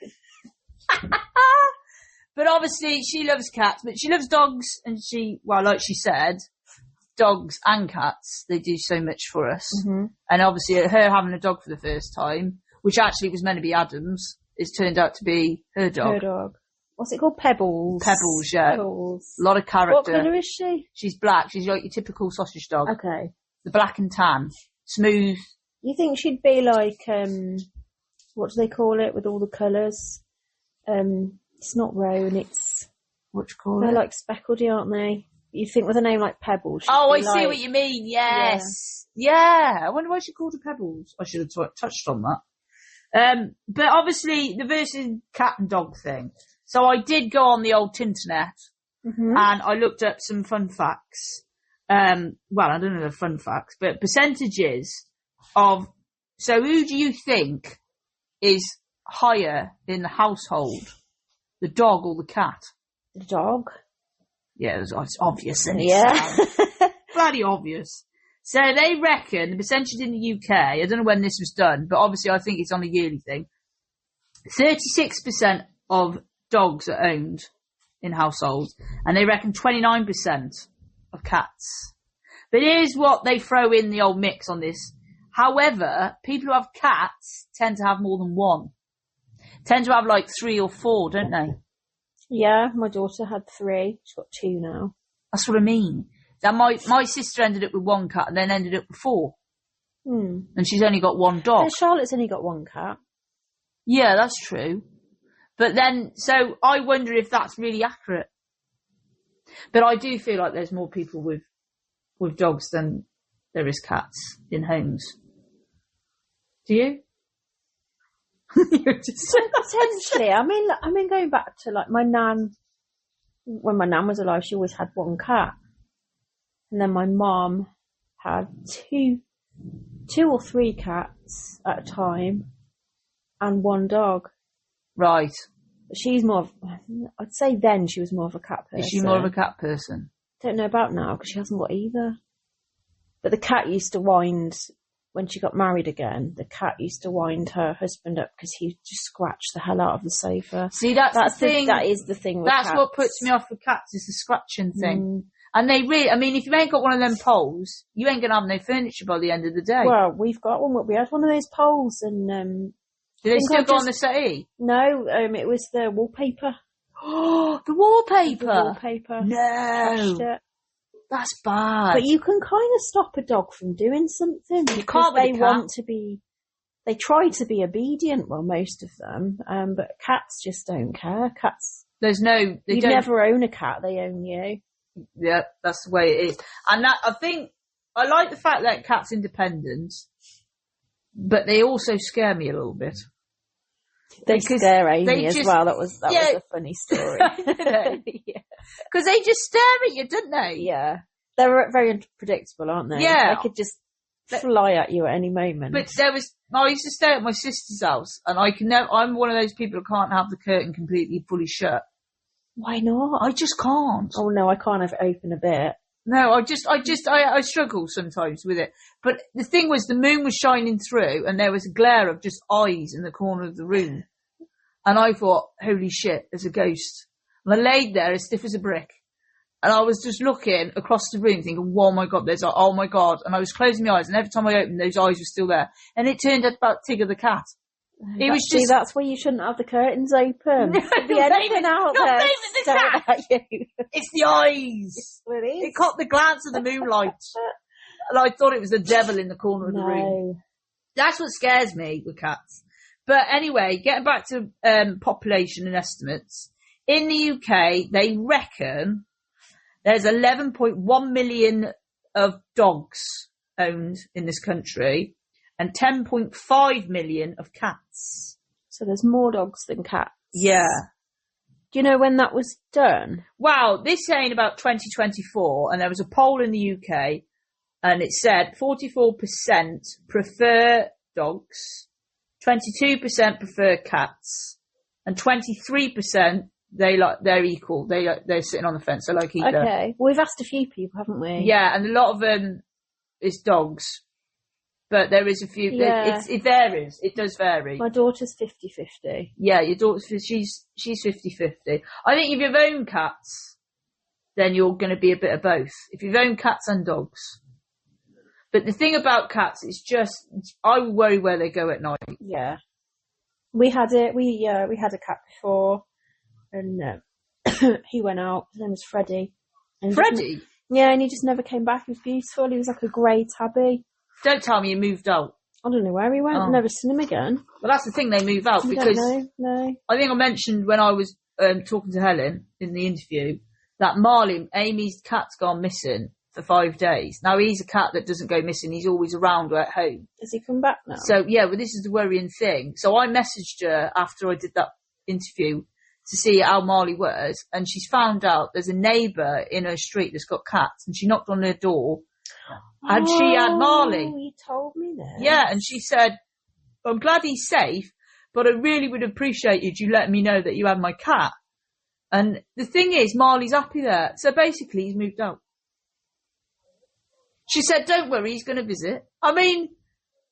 A: But obviously she loves cats, but she loves dogs, and like she said, dogs and cats, they do so much for us.
B: Mm-hmm.
A: And obviously her having a dog for the first time, which actually was meant to be Adam's, it's turned out to be her dog.
B: Her dog. What's it called? Pebbles.
A: Pebbles, yeah.
B: Pebbles.
A: A lot of character.
B: What colour is she?
A: She's black. She's like your typical sausage dog.
B: Okay.
A: The black and tan. Smooth.
B: You think she'd be like, what do they call it with all the colours? It's not roan, it's...
A: What do you call
B: They're
A: it?
B: like speckledy, aren't they? You'd think with a name like Pebbles.
A: Oh, I see what you mean. Yes. Yeah. I wonder why she called her Pebbles. I should have touched on that. But obviously the versus cat and dog thing. So I did go on the old Tinternet and I looked up some fun facts. Well, I don't know the fun facts, but percentages of... So who do you think is higher in the household? The dog or the cat?
B: The dog.
A: Yeah, it's obvious, isn't it?
B: Yeah.
A: Bloody obvious. So they reckon the percentage in the UK, I don't know when this was done, but obviously I think it's on a yearly thing. 36% of dogs are owned in households, and they reckon 29% of cats. But here's what they throw in the old mix on this. However, people who have cats tend to have more than one. Tend to have like 3 or 4, don't they?
B: Yeah, my daughter had 3. She's got 2 now.
A: That's what I mean. Now my sister ended up with 1 cat and then ended up with 4. And she's only got 1 dog.
B: Charlotte's only got 1 cat.
A: Yeah, that's true. But then, so I wonder if that's really accurate. But I do feel like there's more people with dogs than there is cats in homes. Do you?
B: Potentially. I mean, going back to like my nan, when my nan was alive, she always had 1 cat. And then my mum had 2 or 3 cats at a time and 1 dog.
A: Right.
B: She's more of, I'd say then she was more of a cat person.
A: Is she more of a cat person?
B: Don't know about now because she hasn't got either. But the cat used to wind, when she got married again, the cat used to wind her husband up because he just scratched the hell out of the sofa.
A: See, that's the thing.
B: That is the thing with
A: That's
B: cats.
A: what puts me off with cats, is the scratching thing. And they really, I mean, if you ain't got one of them poles, you ain't going to have no furniture by the end of the day.
B: Well, we've got one. We had one of those poles and...
A: Do they still go on the settee?
B: No, it was the wallpaper.
A: Oh, the wallpaper!
B: The wallpaper.
A: No! That's bad.
B: But you can kind of stop a dog from doing something.
A: You can't with a cat.
B: They try to be obedient, well, most of them, but cats just don't care. Cats... You never own a cat, they own you.
A: Yeah, that's the way it is. And that, I think, I like the fact that cats independent, but they also scare me a little bit.
B: They scare Amy as well. That was a funny story.
A: Because they just stare at you, don't they?
B: Yeah. They're very unpredictable, aren't they?
A: Yeah.
B: They could just fly at you at any moment.
A: But I used to stay at my sister's house, and I'm one of those people who can't have the curtain completely fully shut.
B: Why not?
A: I just can't.
B: Oh no, I can't have it open a bit.
A: No, I struggle sometimes with it. But the thing was, the moon was shining through and there was a glare of just eyes in the corner of the room. And I thought, holy shit, there's a ghost. And I laid there as stiff as a brick. And I was just looking across the room thinking, oh my God, oh my God. And I was closing my eyes and every time I opened, those eyes were still there. And it turned out about Tigger the cat.
B: That's why you shouldn't have the curtains open. There'd be anything out there staring at you.
A: It's the eyes. It caught the glance of the moonlight. And I thought it was the devil in the corner of the room. That's what scares me with cats. But anyway, getting back to population and estimates. In the UK, they reckon there's 11.1 million of dogs owned in this country. And 10.5 million of cats.
B: So there's more dogs than cats.
A: Yeah.
B: Do you know when that was done?
A: Well, this ain't about 2024, and there was a poll in the UK, and it said 44% prefer dogs, 22% prefer cats, and 23% they're equal. They're sitting on the fence. They like either.
B: Okay. Well, we've asked a few people, haven't we?
A: Yeah, and a lot of them is dogs. But there is a few.
B: Yeah.
A: It varies. It does vary.
B: My daughter's 50-50.
A: Yeah, your daughter's she's 50-50. I think if you've owned cats, then you're going to be a bit of both. If you've owned cats and dogs. But the thing about cats is just, I worry where they go at night.
B: Yeah, we had it. We had a cat before, and he went out. His name was Freddie. And
A: Freddie.
B: And he just never came back. He was beautiful. He was like a grey tabby.
A: Don't tell me he moved out.
B: I don't know where he went. I've never seen him again.
A: Well, that's the thing, they move out because...
B: No.
A: I think I mentioned when I was talking to Helen in the interview that Marley, Amy's cat's gone missing for 5 days. Now, he's a cat that doesn't go missing. He's always around or at home.
B: Has he come back now?
A: So, yeah, well, this is the worrying thing. So I messaged her after I did that interview to see how Marley was, and she's found out there's a neighbour in her street that's got cats, and she knocked on her door. And she had Marley.
B: Oh, you told me that.
A: Yeah, and she said, I'm glad he's safe, but I really would have appreciated you letting me know that you had my cat. And the thing is, Marley's happy there. So basically, he's moved out. She said, don't worry, he's going to visit. I mean,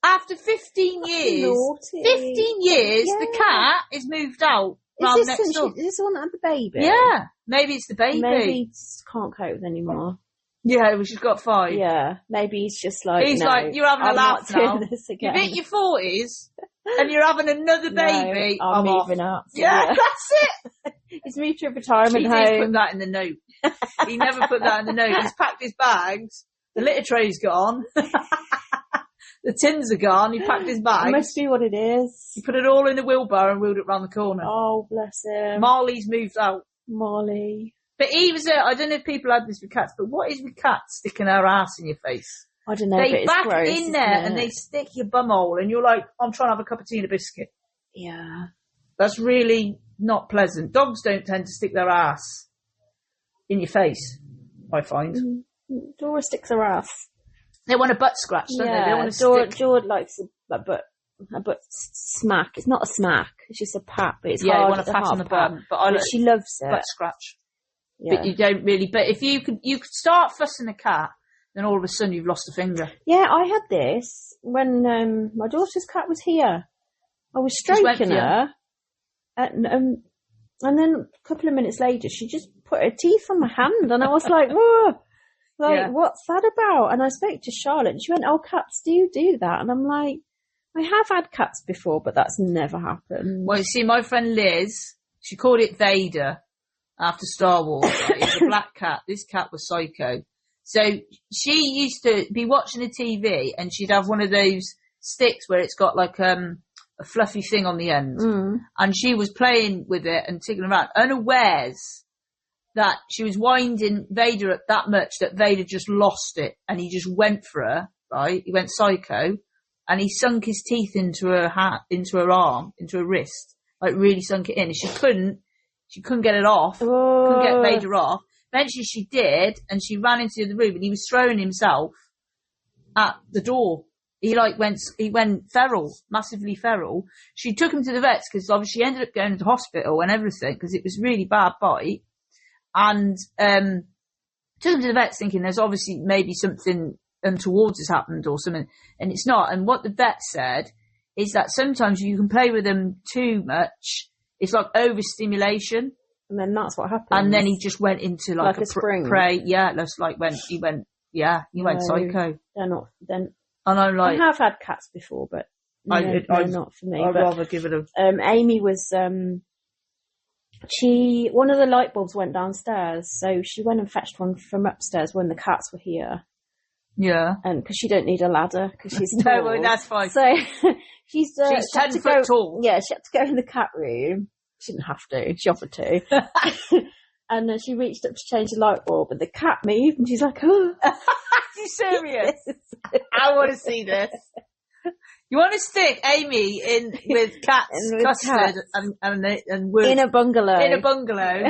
A: after 15 years, the cat is moved out round next door.
B: Is this the one that had the baby?
A: Yeah, maybe it's the baby.
B: Maybe he can't cope with anymore.
A: Yeah, well, she's got 5.
B: Yeah, maybe he's just like,
A: he's like, you're having a laugh now.
B: You've
A: hit your 40s and you're having another baby.
B: No, I'm moving up.
A: Yeah, that's it.
B: He's moved to a retirement home.
A: He put that in the note. He never put that in the note. He's packed his bags. The litter tray's gone. The tins are gone. He packed his bags.
B: It must be what it is.
A: He put it all in the wheelbarrow and wheeled it round the corner.
B: Oh, bless him.
A: Marley's moved out.
B: Marley.
A: But he was I don't know if people had this with cats, but what is with cats sticking their ass in your face?
B: I don't know.
A: They
B: but
A: back
B: it's gross,
A: in there and they stick your bumhole and you're like, I'm trying to have a cup of tea and a biscuit.
B: Yeah.
A: That's really not pleasant. Dogs don't tend to stick their ass in your face, I find.
B: Dora sticks her ass.
A: They want a butt scratch, don't they? They want to stick.
B: Dora likes a butt smack. It's not a smack. It's just a pat, but it's
A: hard.
B: Yeah,
A: you want to pat on the bum. But
B: she loves it.
A: Butt scratch. Yeah. But you don't really. But if you could start fussing a cat, then all of a sudden you've lost a finger.
B: Yeah, I had this when my daughter's cat was here. I was stroking her, and then a couple of minutes later, she just put her teeth on my hand, and I was like, whoa. What's that about? And I spoke to Charlotte and she went, oh, cats do that. And I'm like, I have had cats before, but that's never happened.
A: Well, you see, my friend Liz, she called it Vader after Star Wars. Right? It's a black cat. This cat was psycho. So she used to be watching the TV and she'd have one of those sticks where it's got like a fluffy thing on the end. And she was playing with it and tickling around, unawares that she was winding Vader up that much that Vader just lost it and he just went for her, right? He went psycho and he sunk his teeth into her into her arm, into her wrist, like really sunk it in. And she couldn't get it off, couldn't get Vader off. Eventually she did and she ran into the room and he was throwing himself at the door. He went feral, massively feral. She took him to the vets because obviously she ended up going to the hospital and everything because it was really bad bite. And took him to the vets thinking there's obviously maybe something untoward has happened or something, and it's not. And what the vet said is that sometimes you can play with them too much. It's like overstimulation.
B: And then that's what happened.
A: And then he just went into like a spring. Prey. Yeah, that's like he went psycho.
B: They're not, then.
A: And I'm like,
B: I have had cats before, but they're not for me.
A: I'd rather give it a...
B: Amy was, one of the light bulbs went downstairs, so she went and fetched one from upstairs when the cats were here.
A: Yeah.
B: And because she don't need a ladder, because she's tall.
A: No, well, that's fine.
B: So she's
A: 10 foot tall.
B: Yeah, she had to go in the cat room. She didn't have to. She offered to. And she reached up to change the light bulb, and the cat moved, and she's like, oh.
A: Are you serious? I want to see this. You want to stick Amy in with cats, custard, and wood.
B: In a bungalow.
A: In a bungalow.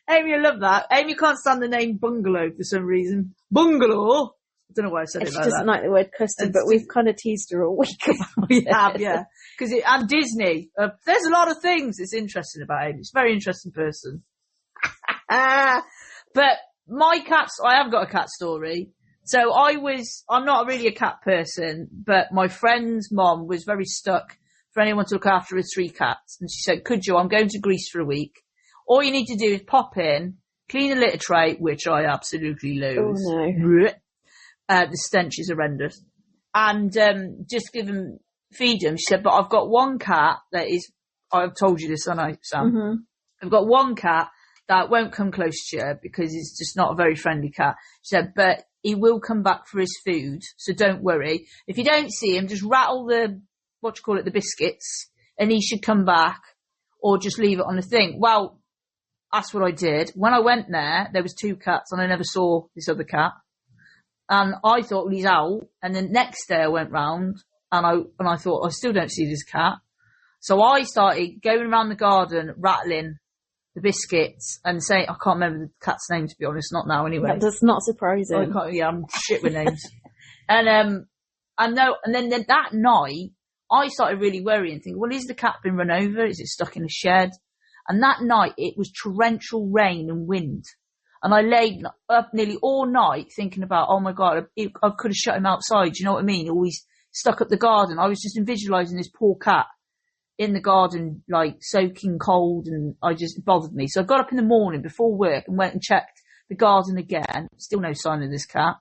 A: Amy, I love that. Amy can't stand the name bungalow for some reason. Bungalow? I don't know why I said it like that.
B: She doesn't like the word custard, but we've kind of teased her all week about
A: We have, yeah. And Disney. There's a lot of things that's interesting about Amy. She's a very interesting person. But my cats, I have got a cat story. So I'm not really a cat person, but my friend's mom was very stuck for anyone to look after her 3 cats. And she said, could you? I'm going to Greece for a week. All you need to do is pop in, clean the litter tray, which I absolutely loathe.
B: Oh no.
A: The stench is horrendous. And just feed them. She said, but I've got one cat that is, I've told you this, haven't I, Sam?
B: Mm-hmm.
A: I've got one cat that won't come close to you because he's just not a very friendly cat. She said, but he will come back for his food, so don't worry. If you don't see him, just rattle the biscuits, and he should come back, or just leave it on the thing. Well, that's what I did. When I went there was 2 cats, and I never saw this other cat. And I thought, well, he's out. And the next day I went round, and I thought, I still don't see this cat. So I started going around the garden, rattling the biscuits and saying, I can't remember the cat's name, to be honest, not now anyway.
B: That's not surprising.
A: I'm shit with names. And then that night, I started really worrying, thinking, well, is the cat been run over? Is it stuck in a shed? And that night, it was torrential rain and wind. And I laid up nearly all night thinking about, oh my God, I could have shut him outside. Do you know what I mean? Always stuck up the garden. I was just visualising this poor cat in the garden, like soaking cold, and it bothered me. So I got up in the morning before work and went and checked the garden again. Still no sign of this cat.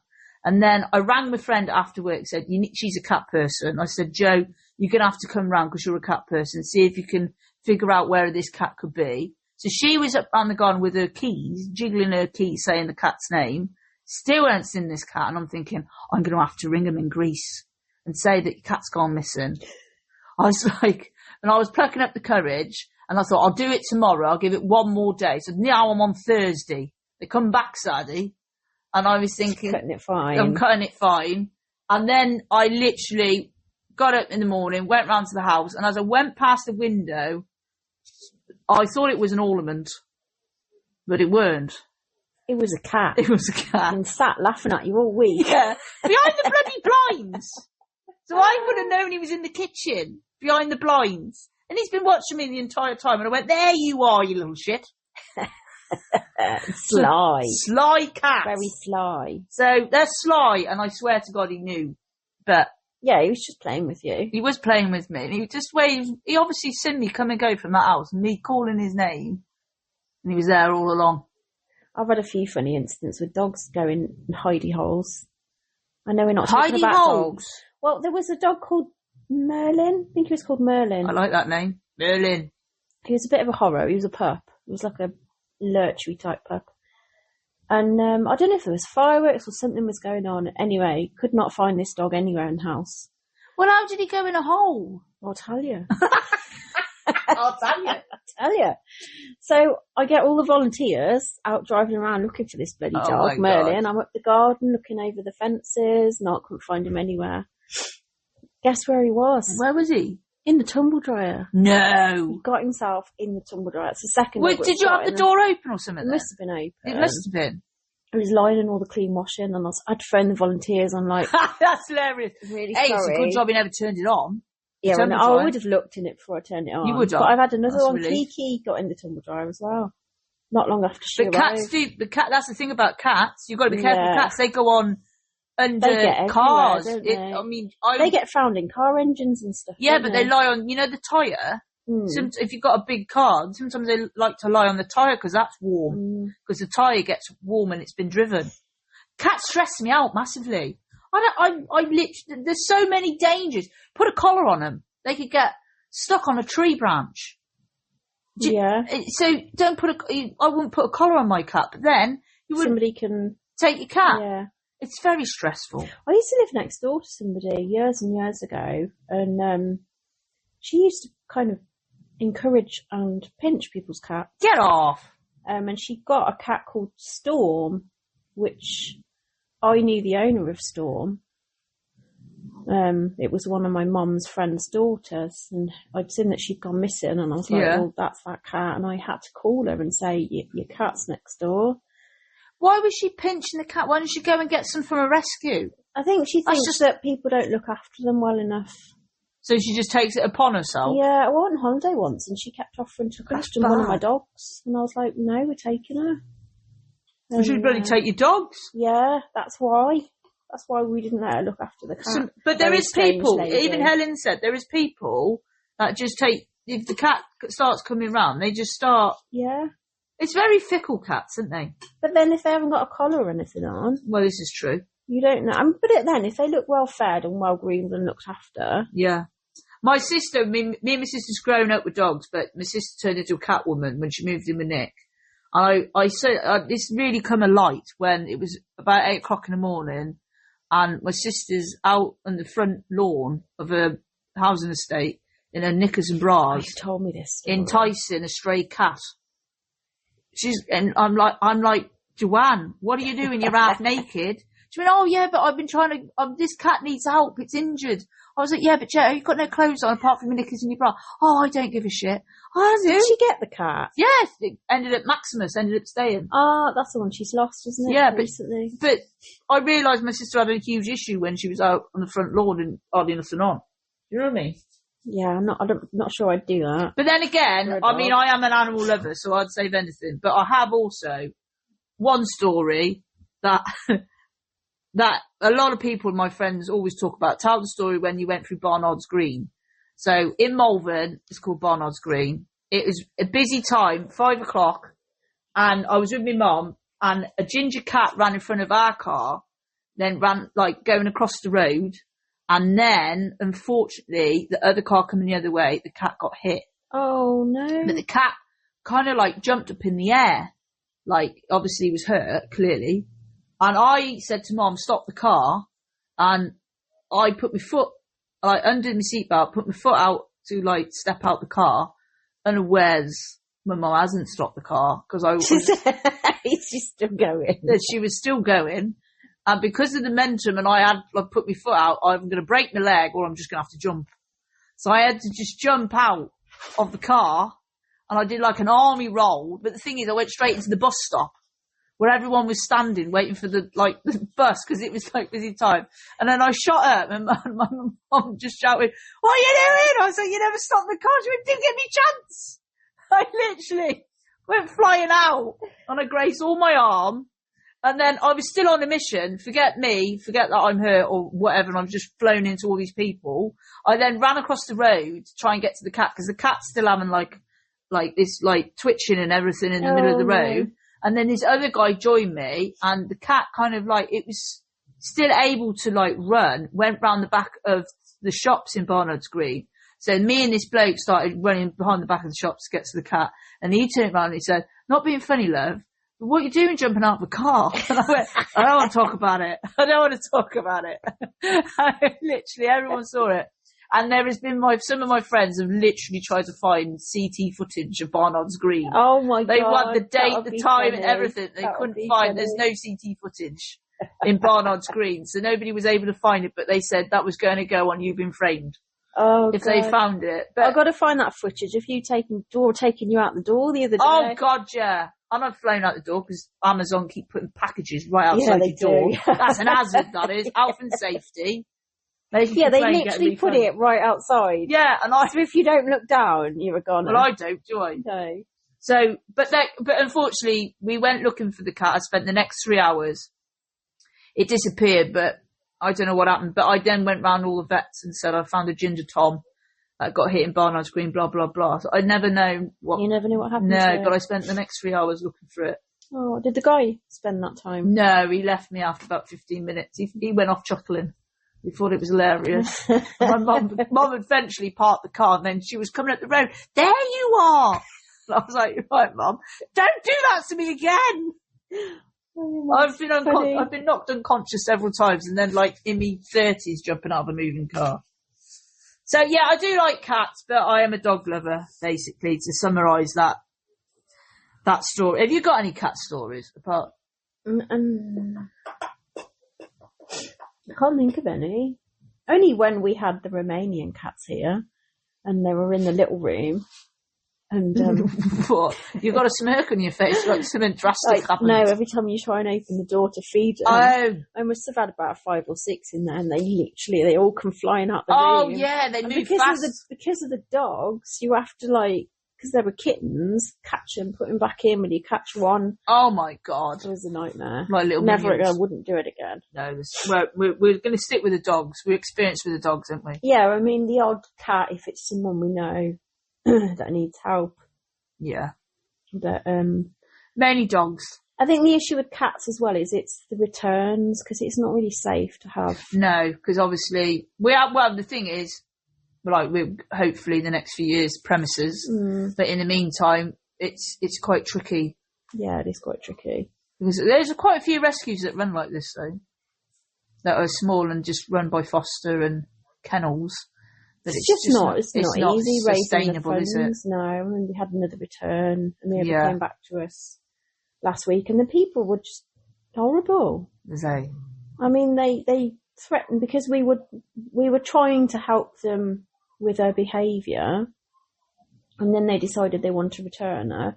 A: And then I rang my friend after work, said, she's a cat person. I said, Joe, you're going to have to come round because you're a cat person, see if you can figure out where this cat could be. So she was up around the garden with her keys, jiggling her keys, saying the cat's name. Still hadn't seen this cat. And I'm thinking, I'm going to have to ring him in Greece and say that your cat's gone missing. I was like, and I was plucking up the courage, and I thought, I'll do it tomorrow. I'll give it one more day. So now I'm on Thursday. They come back Saturday. And I was thinking,
B: cutting it fine.
A: I'm cutting it fine. And then I literally got up in the morning, went round to the house, and as I went past the window, I thought it was an ornament, but it weren't.
B: It was a cat.
A: It was a cat.
B: And sat laughing at you all week.
A: Yeah, behind the bloody blinds. So I would have known he was in the kitchen, behind the blinds. And he's been watching me the entire time. And I went, there you are, you little shit.
B: Sly.
A: Sly cat.
B: Very sly.
A: So they're sly, and I swear to God he knew. But
B: yeah, he was just playing with you.
A: He was playing with me, and he just waved. He obviously seen me come and go from that house, and me calling his name, and he was there all along.
B: I've had a few funny incidents with dogs going in hidey holes. I know we're not talking about dogs. Well, there was a dog called Merlin. I think he was called Merlin.
A: I like that name, Merlin.
B: He was a bit of a horror. He was a pup. He was like a lurchery type pup. And I don't know if there was fireworks or something was going on. Anyway, could not find this dog anywhere in the house.
A: Well, how did he go in a hole?
B: I'll tell you.
A: I'll tell you.
B: I'll tell you. So I get all the volunteers out driving around looking for this bloody dog, Merlin. I'm up the garden looking over the fences. Couldn't find him anywhere. Guess where he was?
A: Where was he?
B: In the tumble dryer.
A: No.
B: He got himself in the tumble dryer. It's the second.
A: Wait, did you have the door open or something?
B: It must have been open.
A: It must have been.
B: He was lying in all the clean washing, and I'd phone the volunteers. I'm like,
A: that's hilarious.
B: Really
A: hey,
B: sorry.
A: It's a good job he never turned it on.
B: Yeah, I would have looked in it before I turned it on.
A: You would have.
B: But I've had another
A: that's
B: one.
A: relief.
B: Kiki got in the tumble dryer as well. Not long after she
A: arrived.
B: Cats
A: do. That's the thing about cats. You've got to be careful. Yeah. Cats, they go on under cars.
B: They get found in car engines and stuff.
A: Yeah, but they lie on, the tyre. If you've got a big car, sometimes they like to lie on the tyre because that's warm. Because the tyre gets warm and it's been driven. Cats stress me out massively. I literally, there's so many dangers. Put a collar on them. They could get stuck on a tree branch. So don't I wouldn't put a collar on my cat, but then
B: somebody can
A: take your cat.
B: Yeah.
A: It's very stressful.
B: I used to live next door to somebody years and years ago, and she used to kind of encourage and pinch people's cats.
A: Get off!
B: And she got a cat called Storm, which I knew the owner of Storm. It was one of my mum's friend's daughters, and I'd seen that she'd gone missing, and I was like, well, that's that cat, and I had to call her and say, your cat's next door.
A: Why was she pinching the cat? Why didn't she go and get some from a rescue?
B: I think she thinks that people don't look after them well enough.
A: So she just takes it upon herself?
B: Yeah, I went on holiday once and she kept offering to question one of my dogs. And I was like, no, we're taking her.
A: Well, she'd bloody take your dogs.
B: Yeah, that's why. That's why we didn't let her look after the cat.
A: But there is people, even Helen said, there is people that just take, if the cat starts coming round, they just start...
B: Yeah.
A: It's very fickle cats, aren't they?
B: But then if they haven't got a collar or anything on...
A: Well, this is true.
B: You don't know. But then, if they look well fed and well groomed and looked after...
A: Yeah. My sister, me and my sister's grown up with dogs, but my sister turned into a cat woman when she moved in with Nick. And I said, this really come alight when it was about 8 o'clock in the morning, and my sister's out on the front lawn of a housing estate in her knickers and bras.
B: You told me this story.
A: Enticing a stray cat. I'm like, Joanne, what are you doing? You're half naked. She went, oh yeah, but I've been trying to, this cat needs help. It's injured. I was like, yeah, but Jet, you've got no clothes on apart from your knickers and your bra. Oh, I don't give a shit. I do.
B: Did she get the cat?
A: Yes. It Maximus ended up staying.
B: Ah, that's the one she's lost, isn't it?
A: Yeah,
B: recently.
A: But I realised my sister had a huge issue when she was out on the front lawn and hardly nothing on. You know what I mean?
B: Yeah, I'm not sure I'd do that.
A: But then again, I mean, I am an animal lover, so I'd save anything. But I have also one story that that a lot of people, my friends, always talk about. Tell the story when you went through Barnard's Green, So in Malvern, it's called Barnard's Green. It was a busy time, 5 o'clock, and I was with my mum, and a ginger cat ran in front of our car, then ran, like, going across the road, and then, unfortunately, the other car coming the other way, the cat got hit.
B: Oh, no.
A: But the cat kind of, like, jumped up in the air, like, obviously was hurt, clearly, and I said to Mum, stop the car, and I put my foot, like, under my seatbelt, put my foot out to, like, step out the car, unawares my mum hasn't stopped the car, because I was...
B: She's still going.
A: She was still going, and because of the momentum, and I had, like, put my foot out, I'm going to break my leg, or I'm just going to have to jump. So I had to just jump out of the car, and I did, like, an army roll, but the thing is, I went straight into the bus stop, where everyone was standing waiting for the bus, because it was like busy time. And then I shot up, and my mum just shouted, "What are you doing?" I was like, "You never stopped the car." She went, "Didn't give me a chance." I literally went flying out, and I grazed all my arm. And then I was still on a mission. Forget me, forget that I'm hurt or whatever, and I've just flown into all these people. I then ran across the road to try and get to the cat, because the cat's still having like this, like, twitching and everything in the middle of the road. And then this other guy joined me, and the cat kind of, like, it was still able to, like, run, went round the back of the shops in Barnard's Green. So me and this bloke started running behind the back of the shops to get to the cat. And he turned around and he said, "Not being funny, love, but what are you doing jumping out of the car?" And I went, "I don't want to talk about it. I don't want to talk about it." Literally, everyone saw it. And there has been some of my friends have literally tried to find CT footage of Barnard's Green.
B: Oh my God.
A: They want the date, the time, and everything. They couldn't find, there's no CT footage in Barnard's Green. So nobody was able to find it, but they said that was going to go on You've Been Framed.
B: Oh,
A: if
B: God.
A: They found it. But
B: I've got to find that footage. If you taking you out the door the other day.
A: Oh God, yeah. And I've flown out the door because Amazon keep putting packages right outside the door. That's an hazard, that is. Health and safety. They
B: literally put it right outside.
A: Yeah, and
B: so if you don't look down, you're a goner.
A: Well, I don't, do I?
B: No.
A: So, but unfortunately, we went looking for the cat. I spent the next 3 hours. It disappeared, but I don't know what happened. But I then went round all the vets and said I found a ginger tom that got hit in Barnard's Green, blah, blah, blah. So I'd never known what...
B: You never knew what happened
A: No, but I spent the next 3 hours looking for it.
B: Oh, did the guy spend that time?
A: No, he left me after about 15 minutes. He went off chuckling. We thought it was hilarious. My mum eventually parked the car, and then she was coming up the road. "There you are!" And I was like, "Right, Mum, don't do that to me again." Oh, I've been knocked unconscious several times, and then, like, in my 30s, jumping out of a moving car. So yeah, I do like cats, but I am a dog lover. Basically, to summarise that story. Have you got any cat stories apart?
B: I can't think of any. Only when we had the Romanian cats here, and they were in the little room. And
A: what? You've got a smirk on your face, like something drastic happened.
B: No, every time you try and open the door to feed them.
A: Oh,
B: I must have had about 5 or 6 in there, and they all come flying out the room.
A: Oh yeah, they move fast.
B: Because of the dogs, you have to, because they were kittens, catch them, put them back in when you catch one.
A: Oh my God.
B: It was a nightmare.
A: My little
B: Never
A: minions.
B: again, I wouldn't do it again.
A: No, we're going to stick with the dogs. We're experienced with the dogs, aren't we?
B: Yeah, I mean, the odd cat, if it's someone we know that needs help.
A: Yeah.
B: But,
A: mainly dogs.
B: I think the issue with cats as well is it's the returns, because it's not really safe to have.
A: No, because obviously, the thing is, we're hopefully in the next few years premises, but in the meantime, it's quite tricky.
B: Yeah, it is quite tricky.
A: Because there's quite a few rescues that run like this, though, that are small and just run by foster and kennels. But
B: it's not easy raising the funds.
A: Is it?
B: No, and we had another return, and they came back to us last week, and the people were just horrible. I mean, they threatened, because we were trying to help them with her behaviour, and then they decided they want to return her.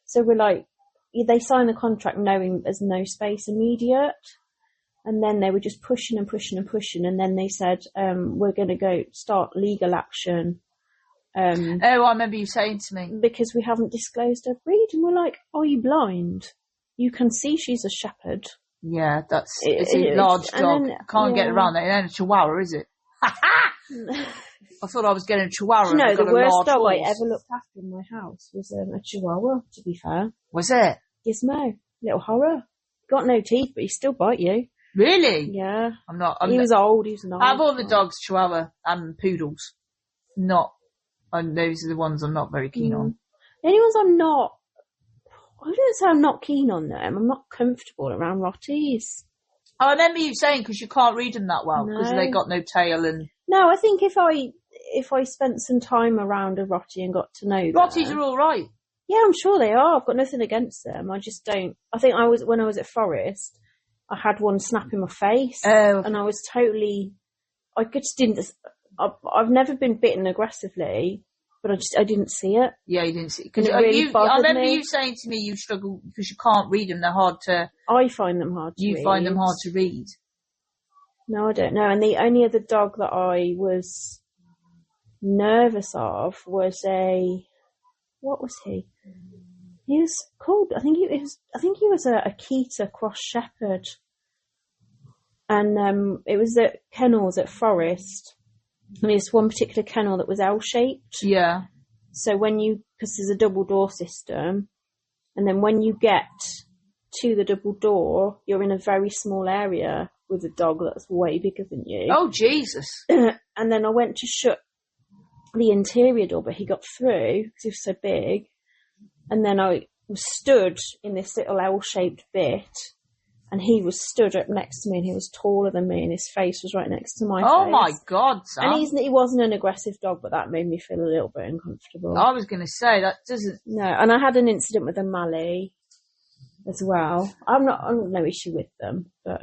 B: So we're like, they signed the contract knowing there's no space immediate, and then they were just pushing and pushing and pushing, and then they said, we're going to go start legal action.
A: I remember you saying to me.
B: Because we haven't disclosed her breed, and we're like, are you blind? You can see she's a shepherd.
A: Yeah, it's a large dog. Can't get around that. It ain't a chihuahua, is it? I thought I was getting a Chihuahua.
B: Do you know, the worst dog
A: horse.
B: I ever looked after in my house was a Chihuahua, to be fair.
A: Was it?
B: Gizmo. Little horror. Got no teeth, but he still bite you.
A: Really?
B: Yeah.
A: He
B: was old, he was nice.
A: Out of all the dogs, Chihuahua and Poodles. Those are the ones I'm not very keen on.
B: The only ones I don't say I'm not keen on them. I'm not comfortable around Rotties.
A: I remember you saying because you can't read them that well because they got no tail and...
B: No, I think if I spent some time around a Rottie and got to know them...
A: Rotties are all right.
B: Yeah, I'm sure they are. I've got nothing against them. I just don't... I think when I was at Forest, I had one snap in my face and I was totally... I just didn't... I've never been bitten aggressively, but I didn't see it.
A: Yeah, you didn't see it. Because
B: I remember
A: you saying to me you struggle because you can't read them. They're hard to...
B: I find them hard to read.
A: You find them hard to read?
B: No, I don't know. And the only other dog that I was nervous of was what was he? He was called, I think he was a Akita cross shepherd. And it was at kennels at Forest. And there's one particular kennel that was L-shaped.
A: Yeah.
B: So because there's a double door system, and then when you get to the double door, you're in a very small area with a dog that's way bigger than you.
A: Oh, Jesus.
B: And then I went to shut the interior door, but he got through because he was so big. And then I was stood in this little L-shaped bit, and he was stood up next to me, and he was taller than me, and his face was right next to my face.
A: Oh my God, Sam.
B: And he wasn't an aggressive dog, but that made me feel a little bit uncomfortable.
A: I was going to say, that doesn't...
B: No, and I had an incident with a Mallee as well. I've no issue with them, but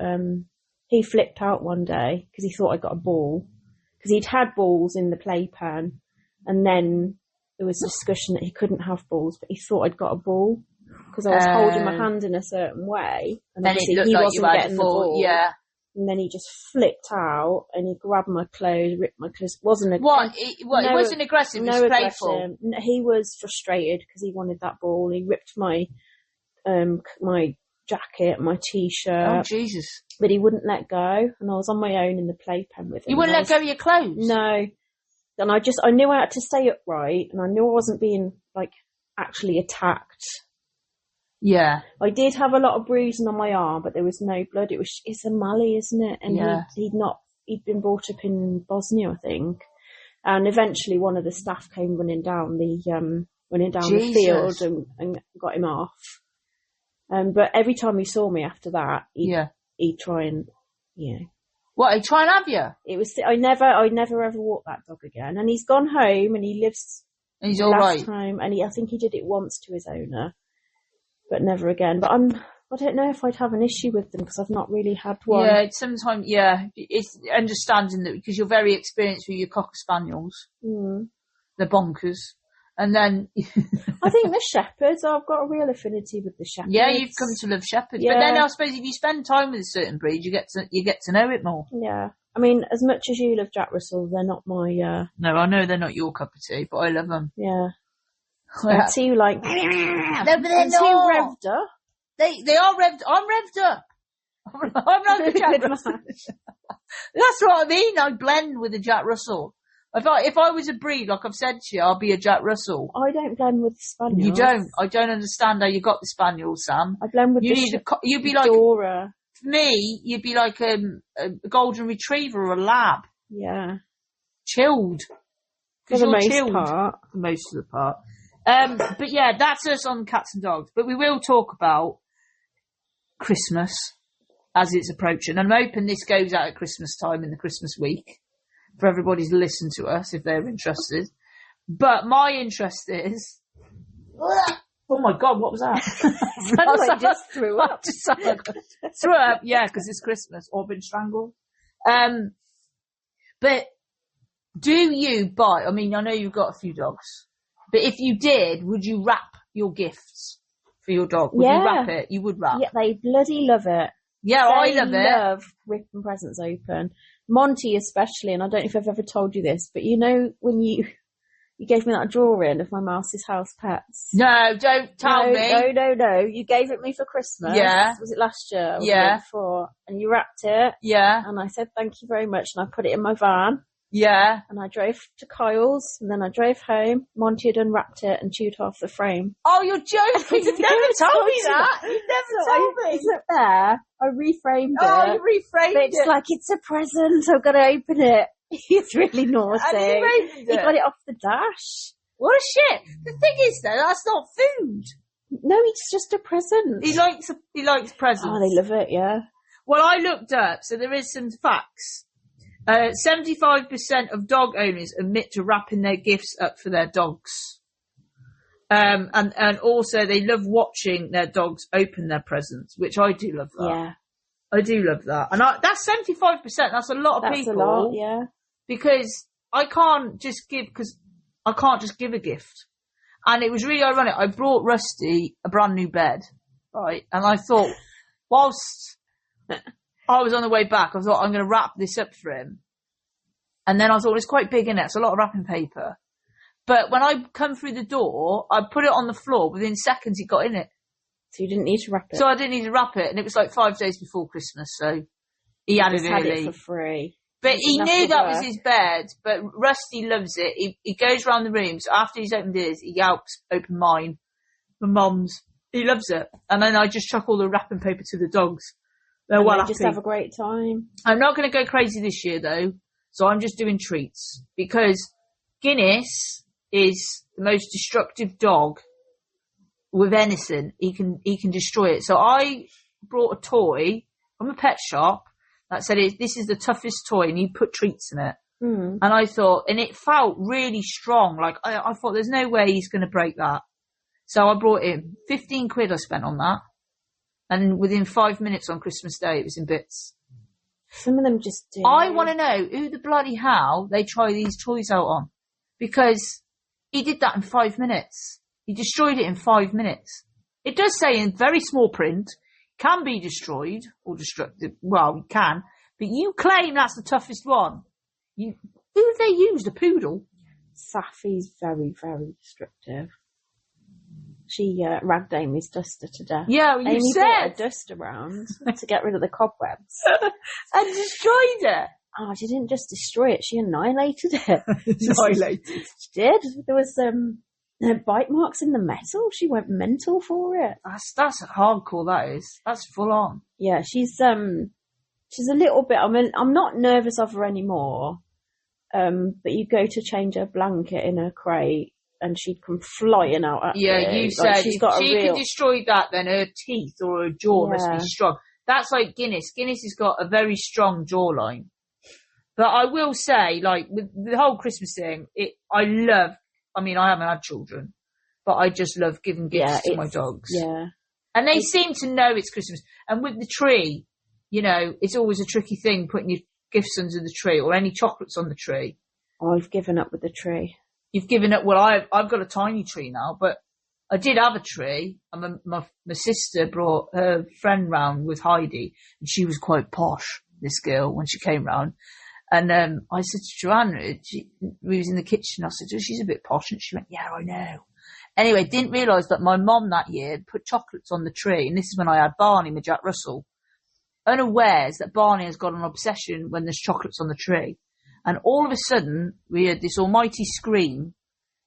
B: he flipped out one day because he thought I got a ball. Because he'd had balls in the playpen, and then there was a discussion that he couldn't have balls, but he thought I'd got a ball. Because I was holding my hand in a certain way, and obviously he wasn't getting the ball.
A: Yeah.
B: And then he just flipped out, and he grabbed my clothes, ripped my clothes. It wasn't
A: it wasn't aggressive. It was playful.
B: He was frustrated because he wanted that ball. He ripped my my jacket, my t-shirt.
A: Oh Jesus!
B: But he wouldn't let go, and I was on my own in the playpen with him.
A: You wouldn't let go of your clothes?
B: No. And I knew I had to stay upright, and I knew I wasn't being actually attacked.
A: Yeah.
B: I did have a lot of bruising on my arm, but there was no blood. It's a Mallee, isn't it? And he'd been brought up in Bosnia, I think. And eventually one of the staff came running down the field and got him off. But every time he saw me after that, he'd try and,
A: What, he'd try and have you?
B: It was, I never ever walked that dog again. And he's gone home and he lives
A: and he's all right.
B: Home, and I think he did it once to his owner, but never again. But I don't know if I'd have an issue with them because I've not really had one.
A: Yeah, sometimes, it's understanding that because you're very experienced with your Cocker Spaniels.
B: Mm.
A: They're bonkers. And then...
B: I think the Shepherds, I've got a real affinity with the Shepherds.
A: Yeah, you've come to love Shepherds. Yeah. But then I suppose if you spend time with a certain breed, you get to know it more.
B: Yeah. I mean, as much as you love Jack Russell, they're not my...
A: No, I know they're not your cup of tea, but I love them.
B: Yeah. They're too,
A: No, but they're
B: too revved up.
A: They are revved. I'm revved up. I'm like a Jack Russell. That's what I mean. I blend with a Jack Russell. If I was a breed, like I've said to you, I'll be a Jack Russell.
B: I don't blend with the Spaniels.
A: You don't. I don't understand how you got the Spaniels, Sam.
B: I blend with
A: you'd be like
B: Dora.
A: For me, you'd be like a golden retriever or a lab.
B: Yeah.
A: Chilled.
B: For the most part.
A: For most of the part. But yeah, that's us on cats and dogs. But we will talk about Christmas as it's approaching. And I'm hoping this goes out at Christmas time in the Christmas week for everybody to listen to us if they're interested. But my interest is... Oh my God, what was that?
B: I just threw up.
A: Threw up, yeah, because it's Christmas. Or been strangled. But do you buy... I mean, I know you've got a few dogs. But if you did, would you wrap your gifts for your dog? Would you wrap it? You would wrap.
B: Yeah, they bloody love it.
A: Yeah, I love it.
B: They love ripping presents open. Monty especially, and I don't know if I've ever told you this, but you know when you gave me that drawing of my mouse's house pets?
A: No, don't tell me.
B: No. You gave it me for Christmas.
A: Yeah.
B: Was it last year? Or
A: yeah.
B: The year before? And you wrapped it.
A: Yeah.
B: And I said, thank you very much. And I put it in my van.
A: Yeah.
B: And I drove to Kyle's, and then I drove home. Monty had unwrapped it and chewed half the frame.
A: Oh, you're joking! You never told me that. You never told me.
B: It's up there. I reframed it.
A: Oh, you reframed it.
B: It's like, it's a present. I've got to open it. He's really naughty.
A: And he
B: got it off the dash.
A: What a shit! The thing is, though, that's not food.
B: No, it's just a present.
A: He likes presents.
B: Oh, they love it, yeah.
A: Well, I looked up, so there is some facts. 75% of dog owners admit to wrapping their gifts up for their dogs. And also they love watching their dogs open their presents, which I do love that.
B: Yeah.
A: I do love that. And that's 75%. That's a lot of people.
B: That's a lot, yeah.
A: Because I can't just give a gift. And it was really ironic. I brought Rusty a brand new bed, right? And I thought, whilst I was on the way back, I thought, I'm going to wrap this up for him. And then I thought, it's quite big, isn't it? It's a lot of wrapping paper. But when I come through the door, I put it on the floor. Within seconds, he got in it.
B: So you didn't need to wrap it?
A: So I didn't need to wrap it. And it was like 5 days before Christmas. So he had it early.
B: Had it for free.
A: But he knew that was his bed. But Rusty loves it. He goes around the room. So after he's opened his, he helps open mine. My mum's. He loves it. And then I just chuck all the wrapping paper to the dogs. They're well happy.
B: Just have a great time.
A: I'm not going to go crazy this year, though. So I'm just doing treats. Because Guinness is the most destructive dog with anything. He can destroy it. So I brought a toy from a pet shop that said, this is the toughest toy, and you put treats in it.
B: Mm.
A: And I thought, and it felt really strong. Like, I thought, there's no way he's going to break that. So I brought him. 15 quid I spent on that. And within 5 minutes on Christmas Day, it was in bits.
B: Some of them just do.
A: I want to know who the bloody hell they try these toys out on. Because he did that in 5 minutes. He destroyed it in 5 minutes. It does say in very small print, can be destroyed or destructive. Well, it can. But you claim that's the toughest one. Who have they used? A poodle?
B: Safi's very, very destructive. She ragged Amy's duster to death.
A: Yeah, well,
B: Amy
A: said.
B: brought a dust around to get rid of the cobwebs.
A: And destroyed it.
B: Oh, she didn't just destroy it, she annihilated it.
A: Annihilated.
B: She did. There was bite marks in the metal. She went mental for it.
A: That's hardcore, that is. That's full on.
B: Yeah, she's a little bit, I'm not nervous of her anymore. But you go to change her blanket in her crate, and she'd come flying out at you.
A: You said if she could destroy that, then her teeth or her jaw must be strong. That's like Guinness. Guinness has got a very strong jawline. But I will say, like, with the whole Christmas thing, I haven't had children, but I just love giving gifts to my dogs.
B: Yeah.
A: And they seem to know it's Christmas. And with the tree, it's always a tricky thing putting your gifts under the tree or any chocolates on the tree.
B: Oh, I've given up with the tree.
A: You've given up. Well, I've got a tiny tree now, but I did have a tree. And my sister brought her friend round with Heidi, and she was quite posh, this girl, when she came round. And I said to Joanna, we was in the kitchen, I said, oh, she's a bit posh. And she went, yeah, I know. Anyway, didn't realise that my mum that year had put chocolates on the tree. And this is when I had Barney, my Jack Russell. Unawares that Barney has got an obsession when there's chocolates on the tree. And all of a sudden, we heard this almighty scream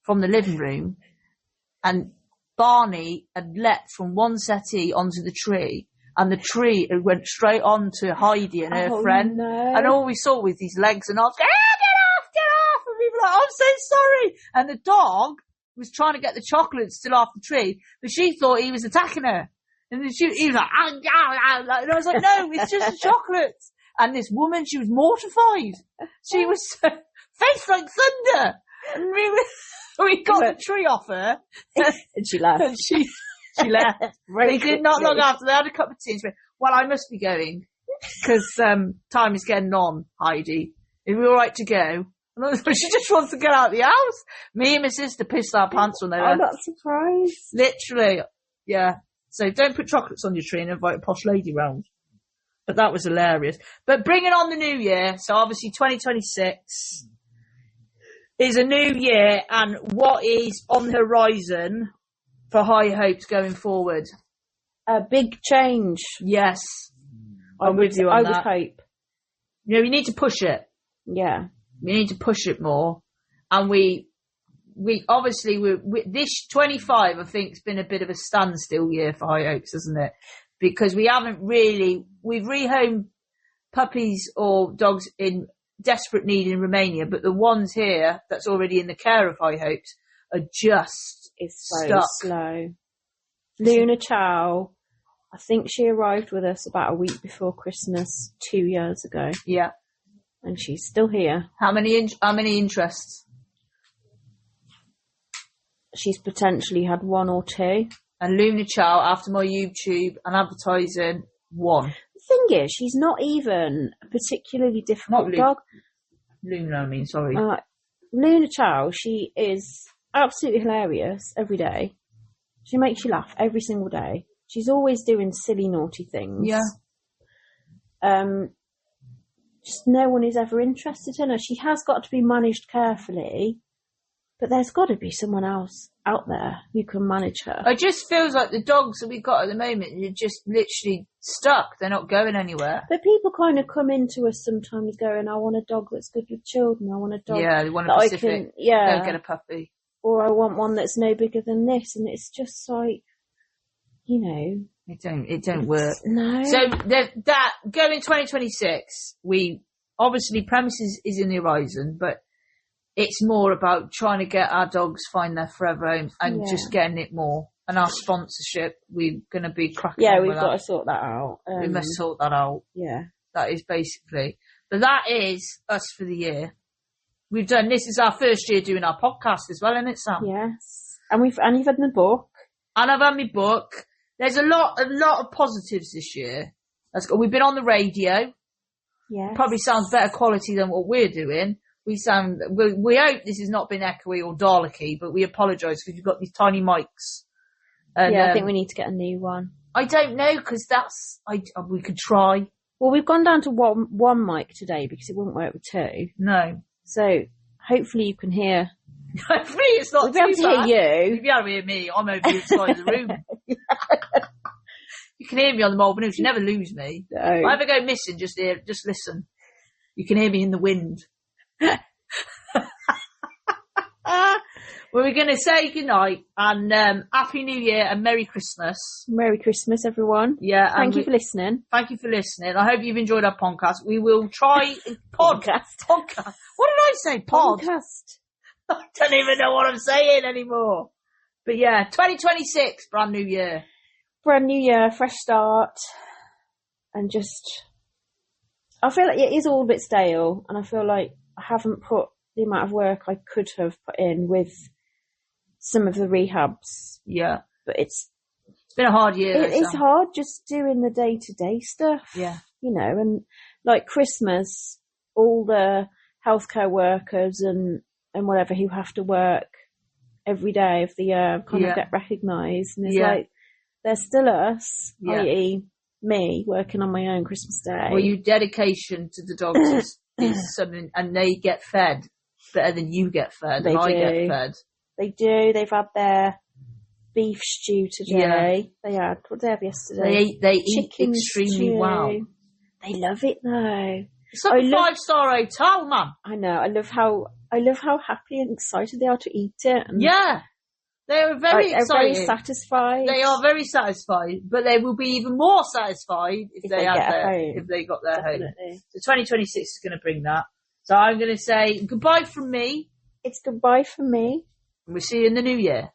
A: from the living room, and Barney had leapt from one settee onto the tree, and the tree went straight on to Heidi and her friend.
B: No.
A: And all we saw was these legs and arms, get off! And we were like, I'm so sorry. And the dog was trying to get the chocolates still off the tree, but she thought he was attacking her. And then he was like, and I was like, no, it's just the chocolates. And this woman, she was mortified. She was face like thunder. And we got the tree off her.
B: And she left.
A: And she left. They did not long after. They had a cup of tea and she went, well, I must be going. Because time is getting on, Heidi. Are we all right to go? And I thought, she just wants to get out of the house. Me and my sister pissed our pants when they went.
B: I'm not surprised.
A: Literally, yeah. So don't put chocolates on your tree and invite a posh lady round. But that was hilarious. But bringing on the new year, so obviously 2026 is a new year, and what is on the horizon for High Hopes going forward?
B: A big change.
A: Yes. I'm with you on that.
B: I would hope.
A: You need to push it.
B: Yeah.
A: We need to push it more. And we obviously, this 25, I think, has been a bit of a standstill year for High Oaks, hasn't it? Because we've rehomed puppies or dogs in desperate need in Romania, but the ones here that's already in the care of High Oaks are just stuck.
B: Slow. Luna Chow, I think she arrived with us about a week before Christmas 2 years ago.
A: Yeah.
B: And she's still here.
A: How many interests?
B: She's potentially had 1 or 2.
A: And Luna Chow, after my YouTube and advertising, 1.
B: The thing is, she's not even a particularly difficult dog.
A: Luna, I mean, sorry.
B: Luna Chow, she is absolutely hilarious every day. She makes you laugh every single day. She's always doing silly, naughty things.
A: Yeah.
B: Just no one is ever interested in her. She has got to be managed carefully, but there's got to be someone else out there who can manage her.
A: It just feels like the dogs that we've got at the moment are just literally stuck. They're not going anywhere.
B: But people kind of come into us sometimes going, I want a dog that's good with children. I want a dog
A: they want a Pacific. Don't get a puppy.
B: Or I want one that's no bigger than this. And it's just like, you know.
A: It don't work.
B: No.
A: So that going 2026, we obviously premises is in the horizon, but it's more about trying to get our dogs find their forever homes and just getting it more. And our sponsorship, we're going to be cracking on with that.
B: Yeah, we've got to sort that out.
A: We must sort that out.
B: Yeah.
A: That is basically. But that is us for the year. This is our first year doing our podcast as well, isn't it, Sam?
B: Yes. And you've had the book.
A: And I've had my book. There's a lot of positives this year. We've been on the radio.
B: Yeah.
A: Probably sounds better quality than what we're doing. We hope this has not been echoey or Dalek-y, but we apologise because you've got these tiny mics. And,
B: I think we need to get a new one.
A: I don't know, because we could try.
B: Well, we've gone down to one mic today because it wouldn't work with 2.
A: No.
B: So hopefully you can hear.
A: Hopefully it's not
B: we'll be able to hear you.
A: You'll be able to hear me. I'm over the side of the room. You can hear me on the mobile news. You never lose me.
B: No.
A: If I ever go missing, just listen. You can hear me in the wind. Well, we're going to say goodnight and Happy New Year and Merry Christmas.
B: Merry Christmas, everyone.
A: Yeah.
B: Thank you for listening.
A: Thank you for listening. I hope you've enjoyed our podcast. We will try podcast. What did I say?
B: Podcast.
A: I don't even know what I'm saying anymore. But yeah, 2026, brand new year.
B: Brand new year, fresh start. And I feel like it is all a bit stale, and I feel like I haven't put the amount of work I could have put in with some of the rehabs.
A: Yeah.
B: But it's
A: been a hard year.
B: It's hard just doing the day-to-day stuff.
A: Yeah.
B: You know, and like Christmas, all the healthcare workers and whatever who have to work every day of the year kind of get recognised. And it's like, they're still us, i.e. me, working on my own Christmas Day.
A: Well, your dedication to the dogs is something, and they get fed better than you get fed, and I get fed.
B: They do. They've had their beef stew today. Yeah. They had, what did they have yesterday?
A: They eat extremely well.
B: They love it though.
A: It's like a 5-star hotel, man.
B: I know. I love how happy and excited they are to eat it. And
A: they are very excited.
B: They're very satisfied.
A: They are very satisfied, but they will be even more satisfied if they got their home. So 2026 is going to bring that. So I'm going to say goodbye from me.
B: It's goodbye from me.
A: And we'll see you in the new year.